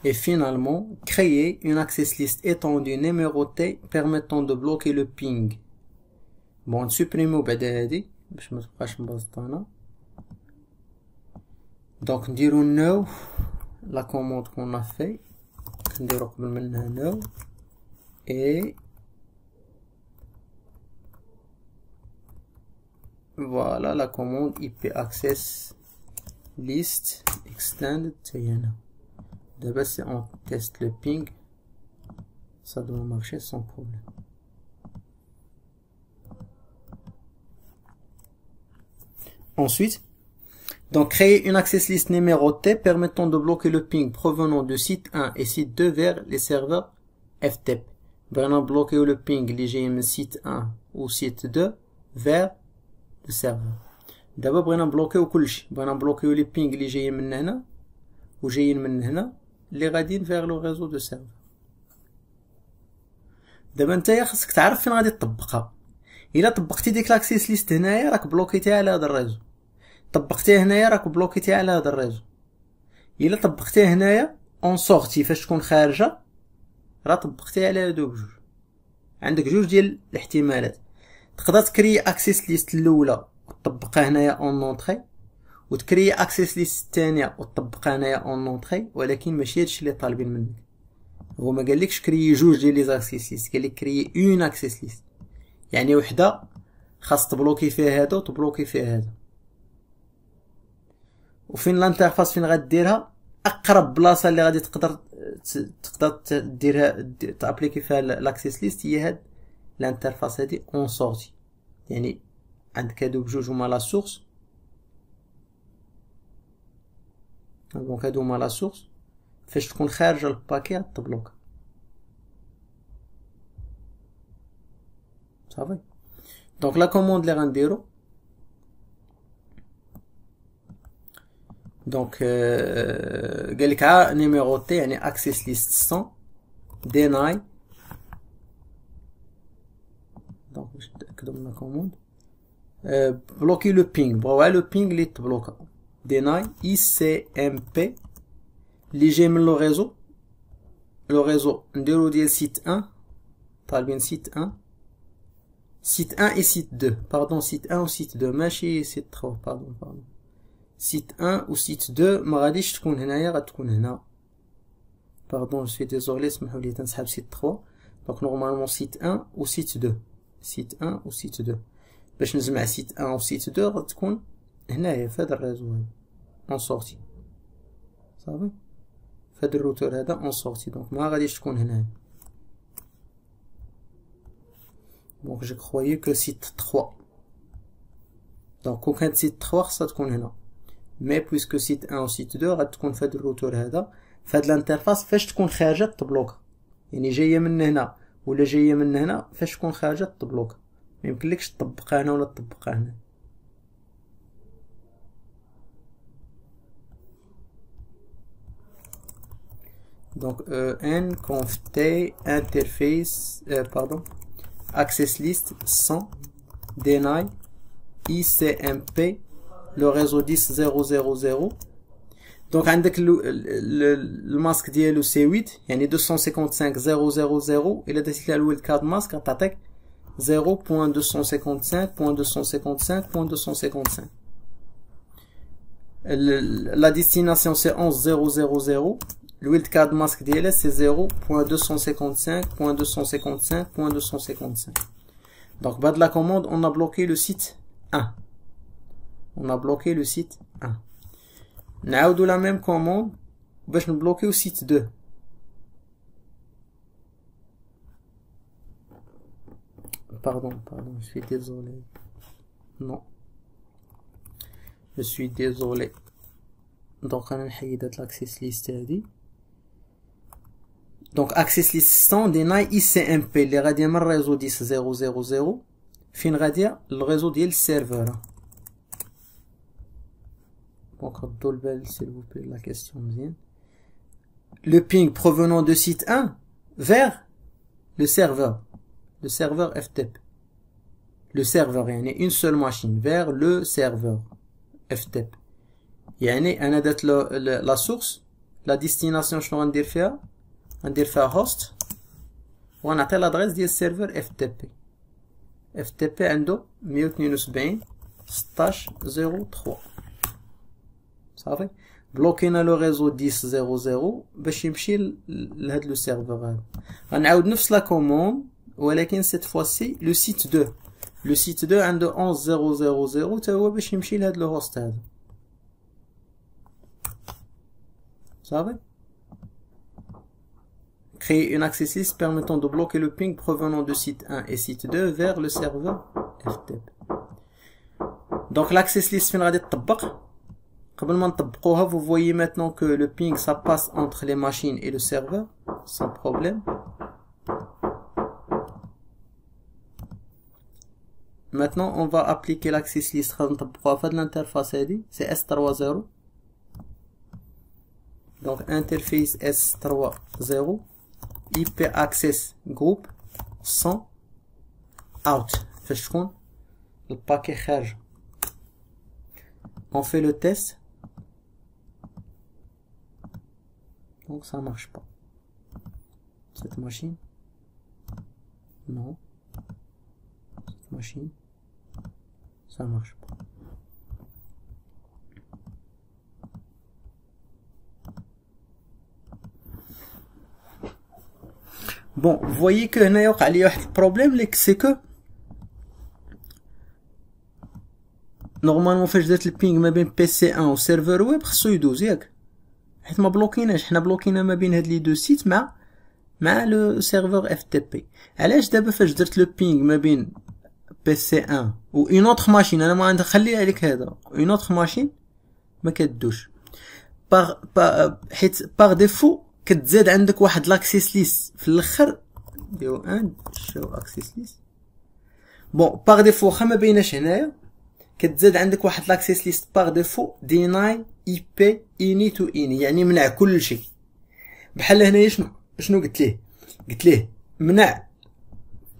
A: Et finalement, créer une access list étendue numérotée permettant de bloquer le ping. Bon, supprimer بعد هذه باش ما تبقاش مبسطانه. Donc نديرو no la commande qu'on a fait. نديرو قبل منها no et voilà la commande IP access list extended تاهنا. D'abord, si on teste le ping, ça doit marcher sans problème. Ensuite, donc créer une access list numérotée permettant de bloquer le ping provenant de site 1 et site 2 vers les serveurs FTP. Vraiment bloquer le ping les site 1 ou site 2 vers le serveur. D'abord, بغينا نبلوكيو كلشي. بغينا نبلوكيو لي بينغ اللي جايين من هنا وجايين من هنا اللي غاديين vers le réseau de serveur. دابا نتايا خاصك تعرف فين غادي تطبقها. الا طبقتي ديك لاكسيس ليست هنايا راك بلوكيتيها على هذا الريزو. طبقتيه هنايا راك بلوكيتيها على هذا الريزو. الا طبقتيه هنايا اون سورتي فاش تكون خارجه راه طبقتيه على هادو بجوج. عندك جوج ديال الاحتمالات. تقدر تكري اكسيس ليست الاولى وتطبقها هنايا اون اونطري وتكري اكسيس ليست الثانيه وتطبقها هنايا اون اونطري، ولكن ماشي هادشي اللي طالبين منك. هو ما قالكش كري جوج ديال لي اكسيس ليست، قالك كري اون اكسيس ليست، يعني وحده خاص تبلوكي فيها هذا وتبلوكي فيها هذا. وفين الانترفاس فين غديرها اقرب بلاصه اللي غادي تقدر ديرها تابليكي فيها لاكسيس ليست هي هاد الانترفاس هادي اون سورتي. يعني عندك هادو بجوج هما لا سورس. دونك هادو هما لا سورس، فاش تكون خارجه الباكي تبلوك صافي. دونك لا كوموند اللي غنديرو دونك قالك عا نيميروتي يعني اكسيس ليست 100 ديناي. دونك باش نتاكدو من لا كوموند بلوكي لو بينغ، بغاو لو بينغ اللي تبلوكا ديناي اي سي ام بي اللي جاي من لو ريزو نديرو ديال سيت 1 طالبين سيت 1 سيت 1 et site 2 pardon site 1 ou site 2 ماشي site 3 pardon site 1 ou site 2 ما غاديش تكون هنايا غتكون هنا pardon je suis désolé سمحوا لي تنسحب site 3 donc normalement site 1 ou site 2 site 1 ou site 2 باش نجمع site 1 ou site 2 غتكون هنايا في هذا الريزو هذا اون سورتي صافي في هذا الروتور هذا اون سورتي دونك ما غاديش تكون هنايا. Donc je croyais que site 3 دونك كون كانت سيت 3 خصها تكون هنا، مي بويسكو سيت 1 و سيت 2 غتكون في هاد الروتور هذا. فهاد الانترفاس فاش تكون خارجه تبلوكا، يعني جايه من هنا ولا جايه من هنا، فاش تكون خارجه تبلوكا، ما يمكنلكش تطبقها هنا ولا تطبقها هنا. Donc n conft interface pardon access list 100 deny ICMP le réseau 10.0.0.0. donc عندك الماسك ديالو سي 8 يعني 255.0.0.0 الا درتي لها الويلد كارد ماسك غتعطيك 0.255.255.255. la destination c'est 11.0.0.0. le wildcard mask DLS c'est 0.255.255.255. donc bas de la commande on a bloqué le site 1. On a bloqué le site 1. نعاودو la même commande باش نبلوكيو site 2. Pardon, je suis désolé. Non. Je suis désolé. donc انا نحيد هاد l'access list هادي. donc access list 100 deny ICMP اللي غاديه من الريزو 10.0.0.0 فين غاديه الريزو ديال السيرفر. donc ردوا البال s'il vous plaît la question مزيان. le ping provenant de site 1 vers le serveur FTP. le serveur يعني une seule machine vers le serveur FTP. يعني انا درت لا سورس لا ديستيناسيون شنو غندير فيها؟ غندير فيها هوست وغنعطي لادريس ديال السيرفر FTP عنده 172.16.03 صافي. بلوكينا لو ريزو 10.0.0 باش يمشي لهاد لو سيرفر هذا. غنعاود نفس لا كوموند ولكن سيت فواسي لو سيت 2. لو سيت 2 عنده 11.0.0.0 تا هو باش يمشي لهاد لو هوست هذا صافي. créer une access list permettant de bloquer le ping provenant de site 1 et site 2 vers le serveur FTP. donc l'access list فين غادي تطبق؟ قبل ما نطبقوها vous voyez maintenant que le ping ça passe entre les machines et le serveur sans problème. maintenant on va appliquer l'access list غادي نطبقوها في هاد الانترفاس هادي c'est S30. donc interface S30 IP access group 100 out فاش تكون الباكي خارج. on fait le test donc ça marche pas cette machine non cette machine ça marche pas. bon vous voyez que هنا يوقع لي واحد البروبليم ليك سي كو نورمالمون فاش درت البينغ ما بين بي سي 1 و سيرفر ويب خصو يدوز ياك حيت ما بلوكيناش حنا بلوكينا ما بين هاد لي دو سيت مع لو سيرفر اف تي بي. علاش دابا فاش درت لو بينغ ما بين بي سي 1 و اون اوتر ماشين انا ما عندي خلي عليك هذا اون اوتر ماشين ما كدوش حيت باغ ديفو كتزاد عندك واحد لاكسيس ليست في الاخر ديرو ان شو اكسيس ليست بون باغ ديفو واخا ما بيناش هنايا كتزاد عندك واحد لاكسيس ليست باغ ديفو ديناي اي بي اني تو اني يعني منع كل شيء. بحال هنايا شنو قلت ليه منع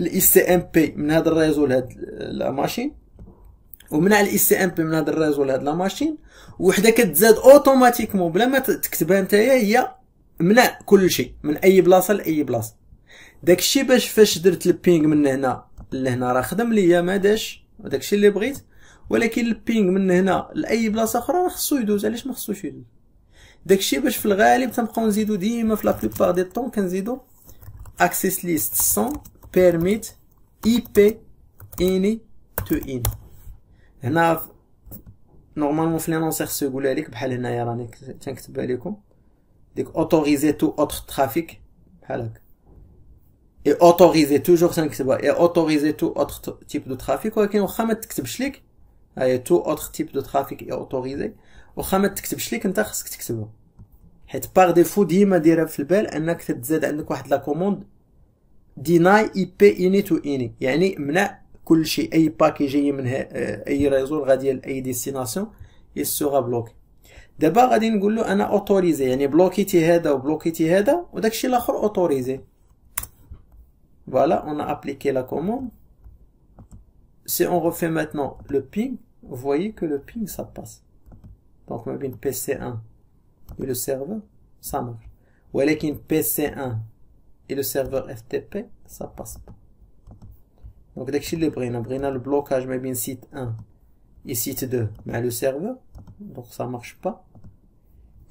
A: الاي سي ام بي من هذا الريزو لهاد لا ماشين ومنع الاي سي ام بي من هذا الريزو لهاد لا ماشين وحده كتزاد اوتوماتيكمون بلا ما تكتبها نتايا هي منع كل شيء من اي بلاصه لاي بلاصه. داكشي باش فاش درت البينغ من هنا لهنا راه خدم ليا ما داش داكشي اللي بغيت ولكن البينغ من هنا لاي بلاصه اخرى راه خصو يدوز. علاش ما خصوش يدوز؟ داكشي باش في الغالب تنبقاو نزيدو ديما في لا بلوبار دي طون كنزيدو access list 100 permit IP any to any. هنا نورمالمون في لانونسيغ يقولها لك بحال هنايا راني تنكتبها لكم ديك اوتوريزي تو اوتر ترافيك بحال هكا اي اوتوريزي توجور تنكتبها اي اوتوريزي تو اوتر تيب دو ترافيك ولكن واخا ما تكتبش لك tout autre type de trafic est autorisé واخا ما تكتبش ليك انت خصك تكتبه حيت باغ ديفو ديما ديرها في البال انك تتزاد عندك واحد لا كوموند deny IP ini to ini يعني منع كل شيء اي باكي جاي من اي ريزو غادي لاي ديستيناسيون il sera bloqué. دابا غادي نقول له انا اوتوريزي يعني بلوكيتي هذا وبلوكيتي هذا وداكشي الاخر اوتوريزي. Voilà, on a appliqué la commande. Si on refait maintenant le ping, vous voyez que le ping ça passe. Donc on a PC1 et le serveur, ça marche. Ou avec une PC1 et le serveur FTP, ça passe pas. Donc dès que je le blocage mais bien site 1 et site 2 mais le serveur, donc ça marche pas.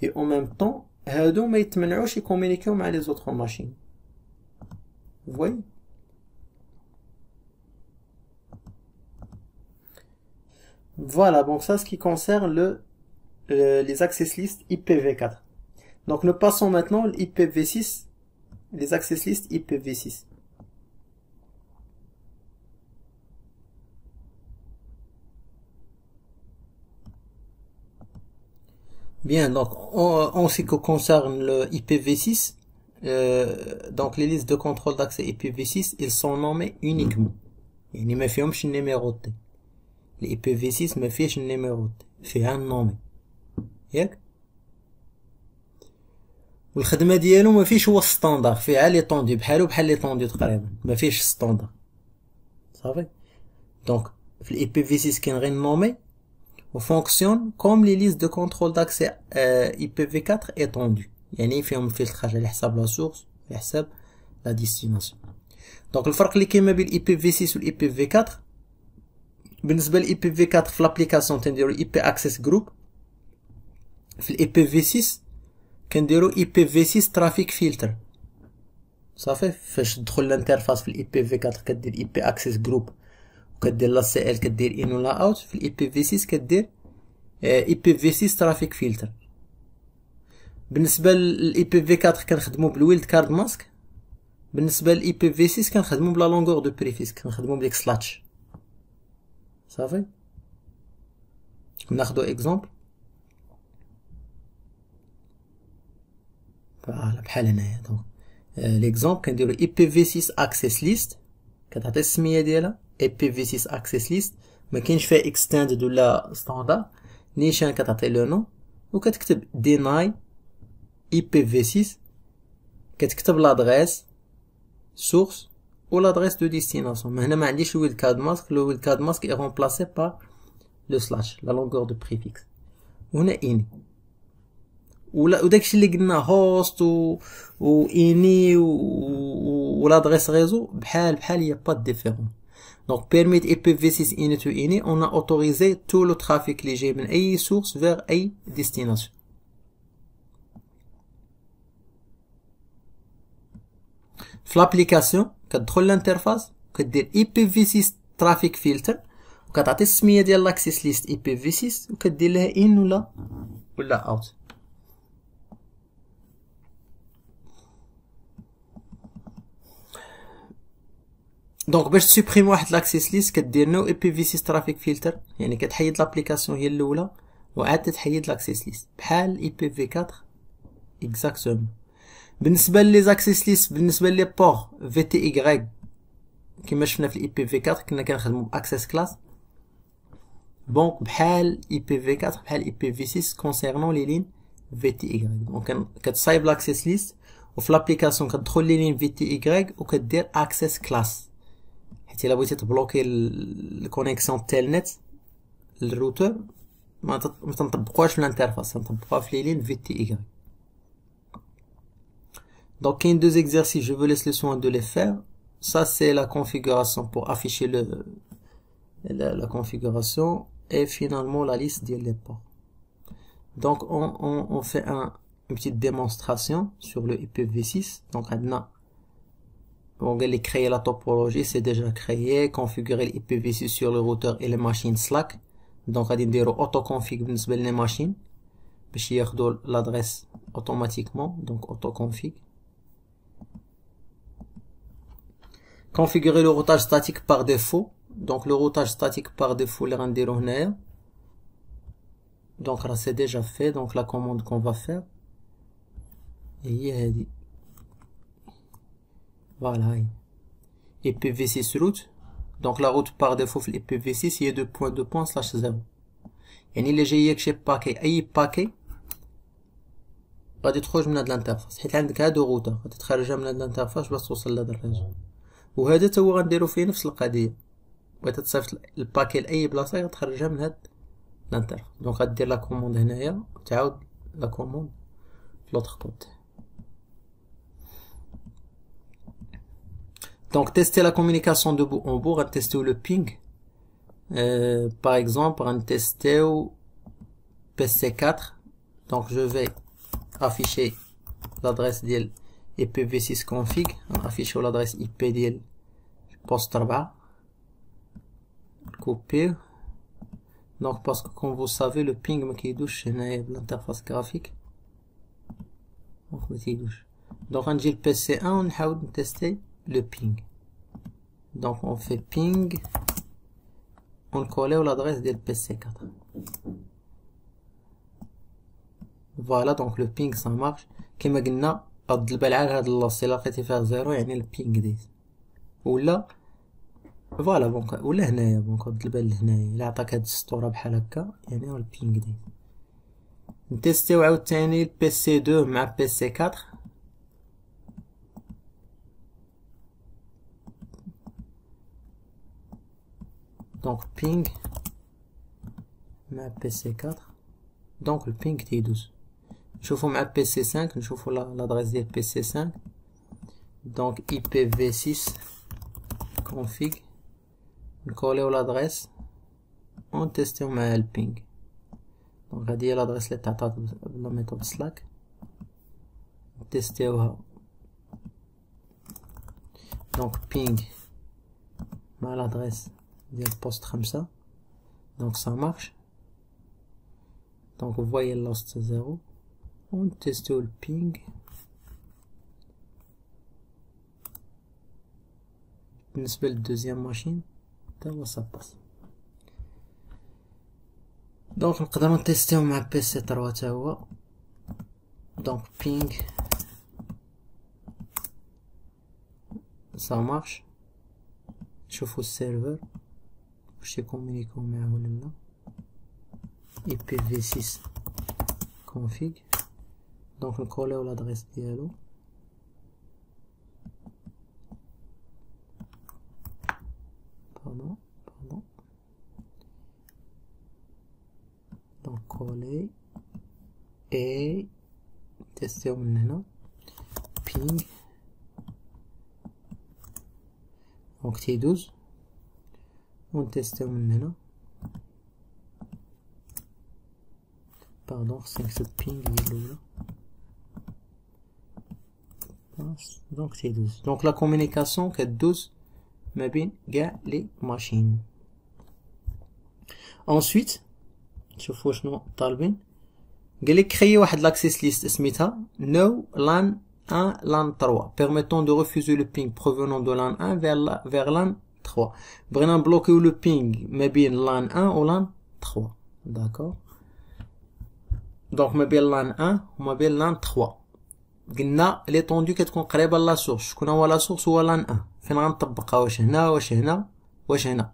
A: Et en même temps, هادو ما يتمنعوش يكومونيكيو مع les autres machines. Vous voyez? Voilà, donc ça ce qui concerne les access lists IPv4. Donc nous passons maintenant l'IPv6, les access lists IPv6. Bien, donc en ce qui concerne le IPv6, donc les listes de contrôle d'accès IPv6, ils sont nommés uniquement. يعني ما فيهمش النيميروطي. ال IPv6 ما فيهش النيميروطي، فيها النومي. ياك؟ والخدمة ديالو ما فيش هو الستاندار، فيها لي طوندي بحالو بحال لي طوندي تقريبا، ما فيهش ستاندار. صافي؟ دونك في ال IPv6 كاين غير النومي وفونكسيون كوم لي ليست دو كونترول داكسي IPv4 étendue. يعني فيهم الفلتراج على حساب لا سورس على حساب لا ديستيناسيون. دونك الفرق اللي كاين ما بين IPv6 وال IPv4 بالنسبه ل IPv4 في لابليكاسيون تنديرو IP access group، في ال IPv6 كنديرو IPv6 traffic filter. صافي فاش تدخل الانترفاس في ال IPv4 كدير IP access group وكدير لا CL كدير in ولا out، في ال IPv6 كدير IPv6 traffic filter. بالنسبه لل IPv4 كنخدمو بالويلد كارد ماسك، بالنسبه لل IPv6 كنخدمو بلا لونغور دو بريفيس، كنخدمو بديك سلاتش. صافي ناخدو اكزومبل فوالا بحال هنايا. دونك ليكزومبل كنديرو IPv6 access list، كتعطي السميه ديالها IPv6 access list، ما كاينش فيها extended ولا ستاندار، نيشان كتعطي لو نو وكتكتب deny IPv6، كتكتب لادريس سورس ou l'adresse de destination. Mais هنا ما عنديش le wildcard mask. Le wildcard mask est remplacé par le slash, la longueur de préfixe. وهنا ini. وداكشي اللي قلنا host و ini و l'adresse réseau بحال y a pas de différence. Donc permit IPv6 ini to ini, on a autorisé tout le trafic اللي جاي من اي source vers اي destination. في l'application كتدخل للانترفاس وكدير IPv6 traffic filter وكتعطي السميه ديال لاكسيس ليست IPv6 وكدير لها in ولا out. دونك باش تسوبريم واحد لاكسيس ليست كدير نو IPv6 traffic filter، يعني كتحيد لابليكاسيون هي الاولى وعاد تحيد لاكسيس ليست بحال IPv4 اكزاكتومون. بالنسبه لي زاكسيس ليست بالنسبه لي بور VTY كما شفنا في IPv4 كنا كنخدمو باكسس كلاس، دونك بحال IPv4 بحال IPv6 كونسيرنون لي لين VTY. دونك كتصايب لاكسيس ليست وفي لابليكاسيون كتدخل لي لين VTY وكدير اكسس كلاس، حيت الا بغيتي تبلوكي الكونيكسيون تيلنت للروتور ما تنطبقوهاش في الانترفاس، تنطبقوها في لي لين VTY. Donc, il y a deux exercices, je vous laisse le soin de les faire. Ça, c'est la configuration pour afficher la configuration et finalement la liste des ports. Donc, on fait une petite démonstration sur le IPv6. Donc, maintenant, on va créer la topologie, c'est déjà créé. Configurer l'IPv6 sur le routeur et les machines Slack. Donc, on va dire autoconfig pour les machines. Puis, il y a l'adresse automatiquement. Donc, autoconfig. Configurer le routage statique par défaut. Donc le routage statique par défaut اللي غنديرو هنايا. Donc là c'est déjà fait. Donc la commande qu'on va faire هي هذه. Voilà هي. IPv6 route. Donc la route par défaut في IPv6 هي 2.2./0. يعني اللي جايك شي باكي اي باكي غادي تخرج من هاد الانترفاس، حيت عندك هادو روتر غادي تخرجها من هاد الانترفاس باش توصل لهاد الريزو. وهذا تا هو غنديرو فيه نفس القضيه، بغيت تصيفط الباكي لاي بلاصه غتخرجها من هاد الانترفاس. دونك غدير لا كوموند هنايا وتعاود لا كوموند في لوطخ كوت. Donc tester la communication de bout en bout, on va tester le ping. Par exemple, on va tester PC4. Donc je vais afficher l'adresse de IPv6 config. On affiche l'adresse IP de poste 4. Copier. Donc parce que comme vous savez le ping qui touche l'interface graphique. Donc on dit le PC1, on va tester le ping. Donc on fait ping, on colle l'adresse de PC4. Voilà, donc le ping ça marche. كما قلنا رد البال على هاد اللاص الا لقيتي فيها زيرو يعني البينغ ديز، ولا فوالا بونك ولا هنايا بونك رد البال لهنايا الا عطاك هاد السطوره بحال هكا يعني هو البينغ ديز. نتيستيو عاوتاني البي سي 2 مع بي سي 4. Donc ping مع PC4. Donc le ping تيدوز. نشوفو مع PC5 نشوفو l'adresse ديال PC5. Donc IPv6 config نكوليو l'adresse ونتيستيو مع البينغ. Donc هادي هي l'adresse اللي تعطات بلا ميثود سلاك نتيستيوها. Donc ping مع l'adresse ديال poste 5. Donc ça marche. Donc vous voyez lost 0. On teste le ping. بالنسبة للدوزيام ماشين تا هو ça passe. Donc نقدرو نتيستيو مع بي سي 3 تا هو. Donc ping ça marche. نشوفو السيرفر واش يكومونيكو معاه ولا لا. IPv6 config. Donc نكوليو l'adresse ديالو. Pardon. Donc coller et tester من هنا ping. Donc تيدوز ونتيستيو من هنا. Pardon, 5 ping هي الأولى. Donc c'est 12. Donc la communication كدوز ما بين كاع لي ماشين. Ensuite شوفوا شنو طالبين. قالك créer واحد l'access list سميتها no lan 1 lan 3 permettant de refuser le ping provenant de lan 1 vers lan 3. بغينا نبلوكيو لو ping ما بين lan 1 و lan 3. d'accord. Donc ما بين lan 1 وما بين lan 3 قلنا ليطوندو كتكون قريبه لا سورس. شكون هو لا سورس؟ هو lan 1. فين غنطبقها؟ واش هنا واش هنا واش هنا؟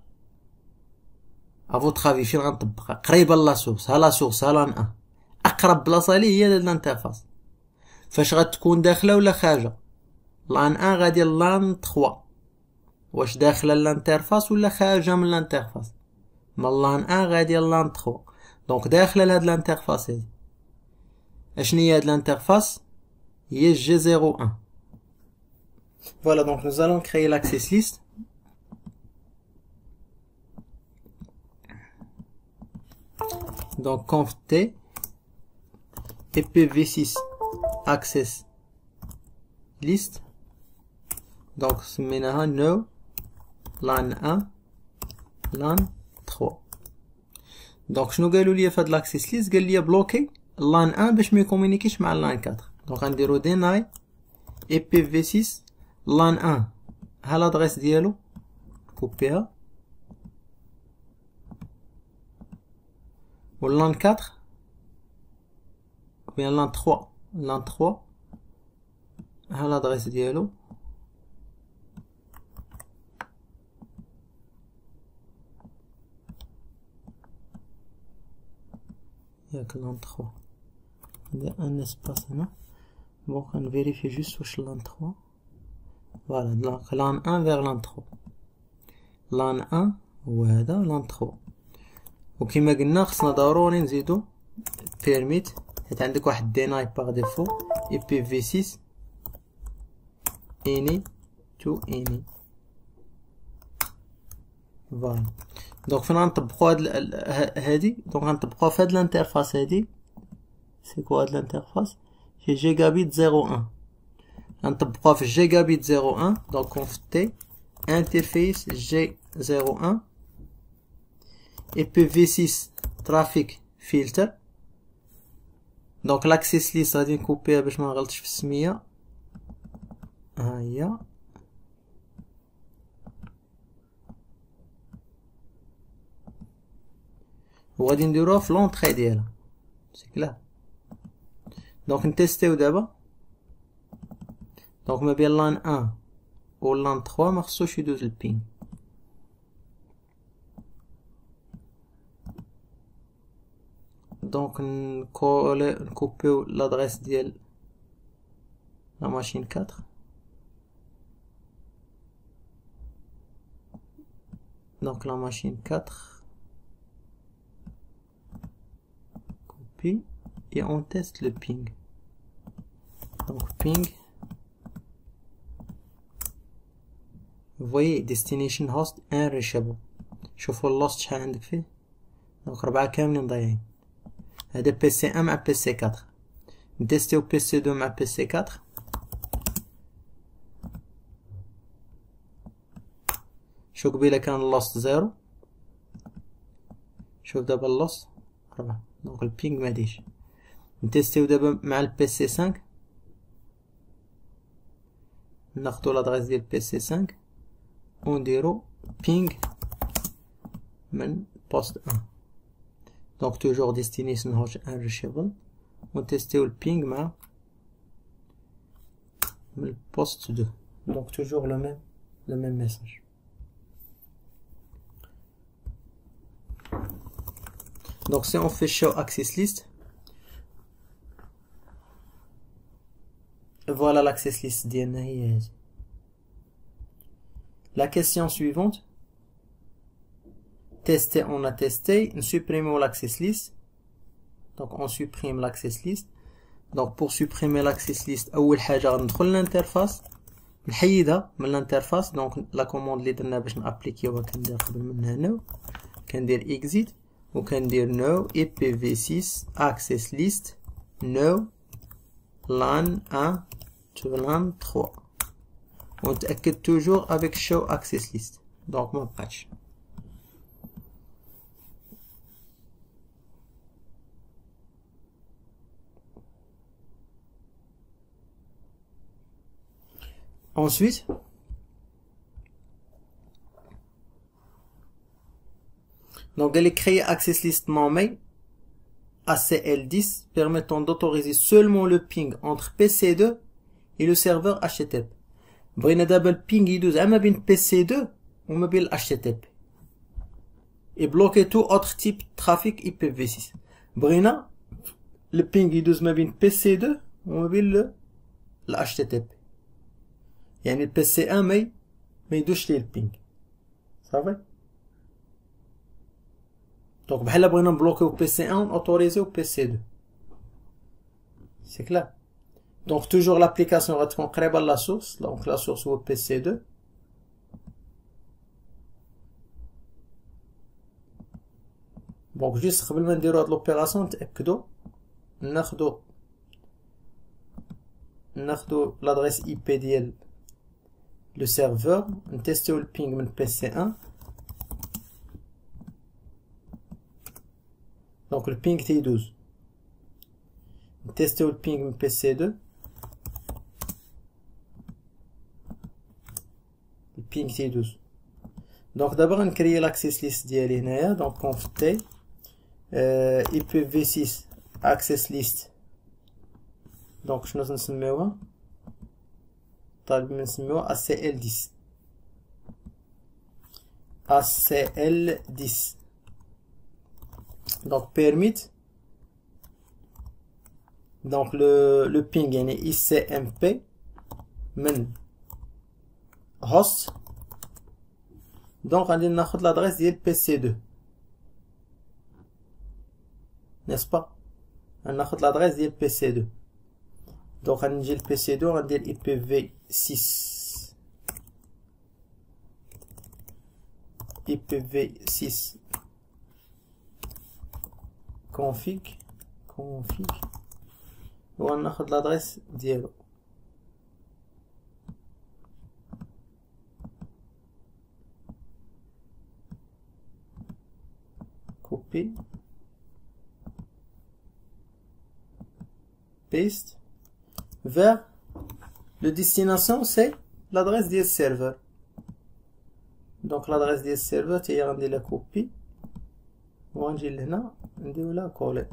A: افوتر افي فين غنطبقها؟ قريبه لا سورس. ها لا سورس ها lan 1. اقرب بلاصه ليه هي هاد الانترفاس. فاش غتكون داخله ولا خارجه؟ lan 1 غادي lan 3. واش داخله الانترفاس ولا خارجه من الانترفاس؟ ما lan 1 غادي lan 3. دونك داخله لهاد الانترفاس هادي. اشنو هي هاد الانترفاس؟ هي G01. Voilà, donc nous allons créer l'access list. Donc conf t IPv6 access list. Donc سميناها no lan 1 lan 3. Donc شنو قالوا لي في هاد l'access list؟ قال لي بلوكي lan 1 باش ما يكومونيكيش مع lan 4. Donc غنديرو deny IPv6 lan 1 ها l'adresse ديالو كوبيها ou LAN 4 ou bien LAN 3. LAN 3 ها l'adresse ديالو ياك LAN 3 ندير ان اسباس هنا بون كنفيريفي جوست واش LAN 3 فوالا دونك LAN 1 vers LAN 3 LAN 1 هو هذا LAN 3 وكما قلنا خصنا ضروري نزيدو بيرميت حيت عندك واحد ديناي باغ ديفو IPv6 any to any فوالا دونك فين غنطبقو هادي دونك غنطبقوها في هاد الانترفاس هادي سي كوا هاد الانترفاس هي جيجابيت 01 غنطبقوها في جيجابيت 01 دونك كونفتي انترفيس جي 01 IPv6 ترافيك فلتر دونك لاكسيس ليست غادي نكوبيها باش ما نغلطش في السميه ها هي وغادي نديروها في لونطري ديالها سي كلار دونك نتيستيو دابا دونك ما بين لان 1 و لان 3 ما خصوش يدوز البين دونك نكوبيو لادريس ديال لا ماشين 4 دونك لا ماشين 4 copie et on teste le ping donc ping vous voyez destination host unreachable شوفوا اللوست شحال عندك فيه دونك 4 كاملين ضايعين هذا بي سي 1 مع بي سي 4 نتيستيو بي سي 2 مع بي سي 4 شوف قبيله كان اللوست 0 شوف دابا اللوست 4 دونك البينغ ماديش نتيستيو دابا مع البي سي 5 ناخدو لادريس ديال بي سي 5 ونديرو بينغ من بوست 1 دونك توجور ديستينيشن هوش انريشابل ونتيستيو البينغ مع من البوست 2 دونك توجور لو ميم ميساج donc si on fait show access list voilà l'access list ديالنا هي هذه la question suivante tester on a testé nous supprimons l'access list donc on supprime l'access list donc pour supprimer l'access list اول حاجه غندخل للانترفاس نحيدها من الانترفاس دونك لا كوموند اللي درنا باش نابليكيوها كندير قبل منها نو كندير exit وكندير no IPv6 access list no LAN 1 to LAN 3 ونتأكد toujours avec show access list donc ما بقاتش ensuite donc elle est créée access list nommée ACL10 permettant d'autoriser seulement le ping entre PC2 et le serveur HTTP. بغينا دابا البينغ يدوز ما بين PC2 وما بين HTTP et bloquer tout autre type de trafic IPv6. بغينا البينغ يدوز ما بين PC2 وما بين HTTP يعني ال PC1 ما يدوش ليه البينغ صافي دونك بحال بغينا نبلوكيو بي سي 1 اوتوريزيو بي سي 2 سي كلار دونك توجور لابليكاسيون غتكون قريبه لا سورس دونك لا سورس هو بي سي 2 دونك جيست قبل ما نديرو هاد لوبيراسيون نتاكدو ناخدو لادريس اي بي ديال لو سيرفور نتيستيو البينغ من بي سي 1 دونك البينغ تيدوز نتيستيو البينغ من بي سي 2 البينغ تيدوز دونك دابا غنكريي لاكسيس ليست ديالي هنايا دونك كونفتي IPv6 access list. دونك شنو نسميوها؟ طالبين نسميوها ACL10. ACL10. Donc permit. Donc le ping يعني ICMP من host. Donc غادي ناخذ l'adresse ديال PC2. n'est-ce pas? ناخذ l'adresse ديال PC2. Donc غنجي ل PC2 غندير IPv6 config وغناخذ l'adresse ديالو. copy paste vers le destination, c'est l'adresse du serveur. Donc l'adresse du serveur tu as la copie ونجي لهنا نديرو لها coller.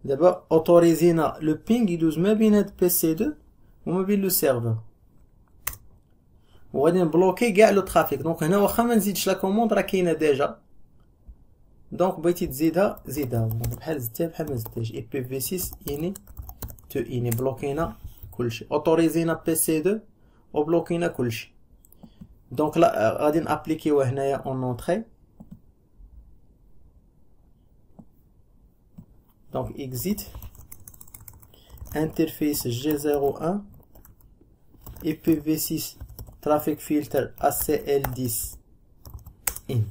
A: دابا اوتوريزينا لو بينغ يدوز ما بين هاد بي سي 2 وما بين لو سيرفر وغادي نبلوكي كاع لو ترافيك. دونك هنا واخا ما نزيدش لا كوموند راه كاينه ديجا. دونك بغيتي تزيدها زيدها بحال زدتها بحال ما زدتهاش. اي بي في 6 اني تو اني بلوكينا كلشي اوتوريزينا بي سي 2 وبلوكينا كلشي. دونك لا غادي نابليكيوه هنايا اون اونطري. دونك اكزيت انترفيس G01 IPv6 traffic filter ACL10 in.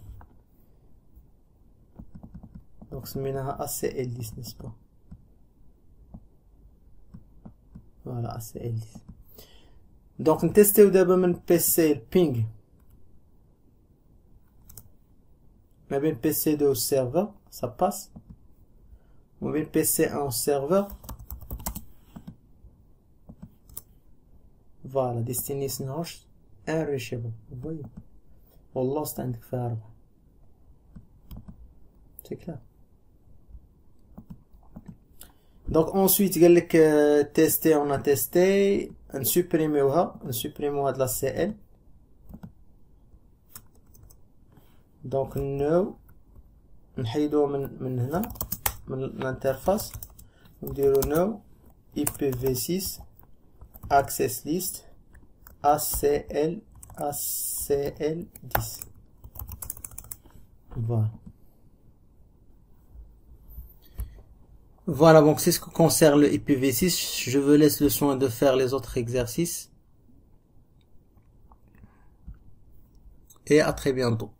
A: Donc سميناها ACL10 n'est-ce pas? Voilà ACL10. Donc نتستيو دابا من PC البينغ ما بين PC2 و serveur ça passe. ما بين PC1 و serveur voilà destination host unreachable. vous voyez والله عندك فيها 4 c'est clair. Donc ensuite قال لك tester on a testé نسوبريميوها de la CL. donc no نحيدوها من هنا من الانترفاس ونديرو no IPv6 access list ACL10. Voilà, donc c'est ce qui concerne le IPv6. Je vous laisse le soin de faire les autres exercices. Et à très bientôt.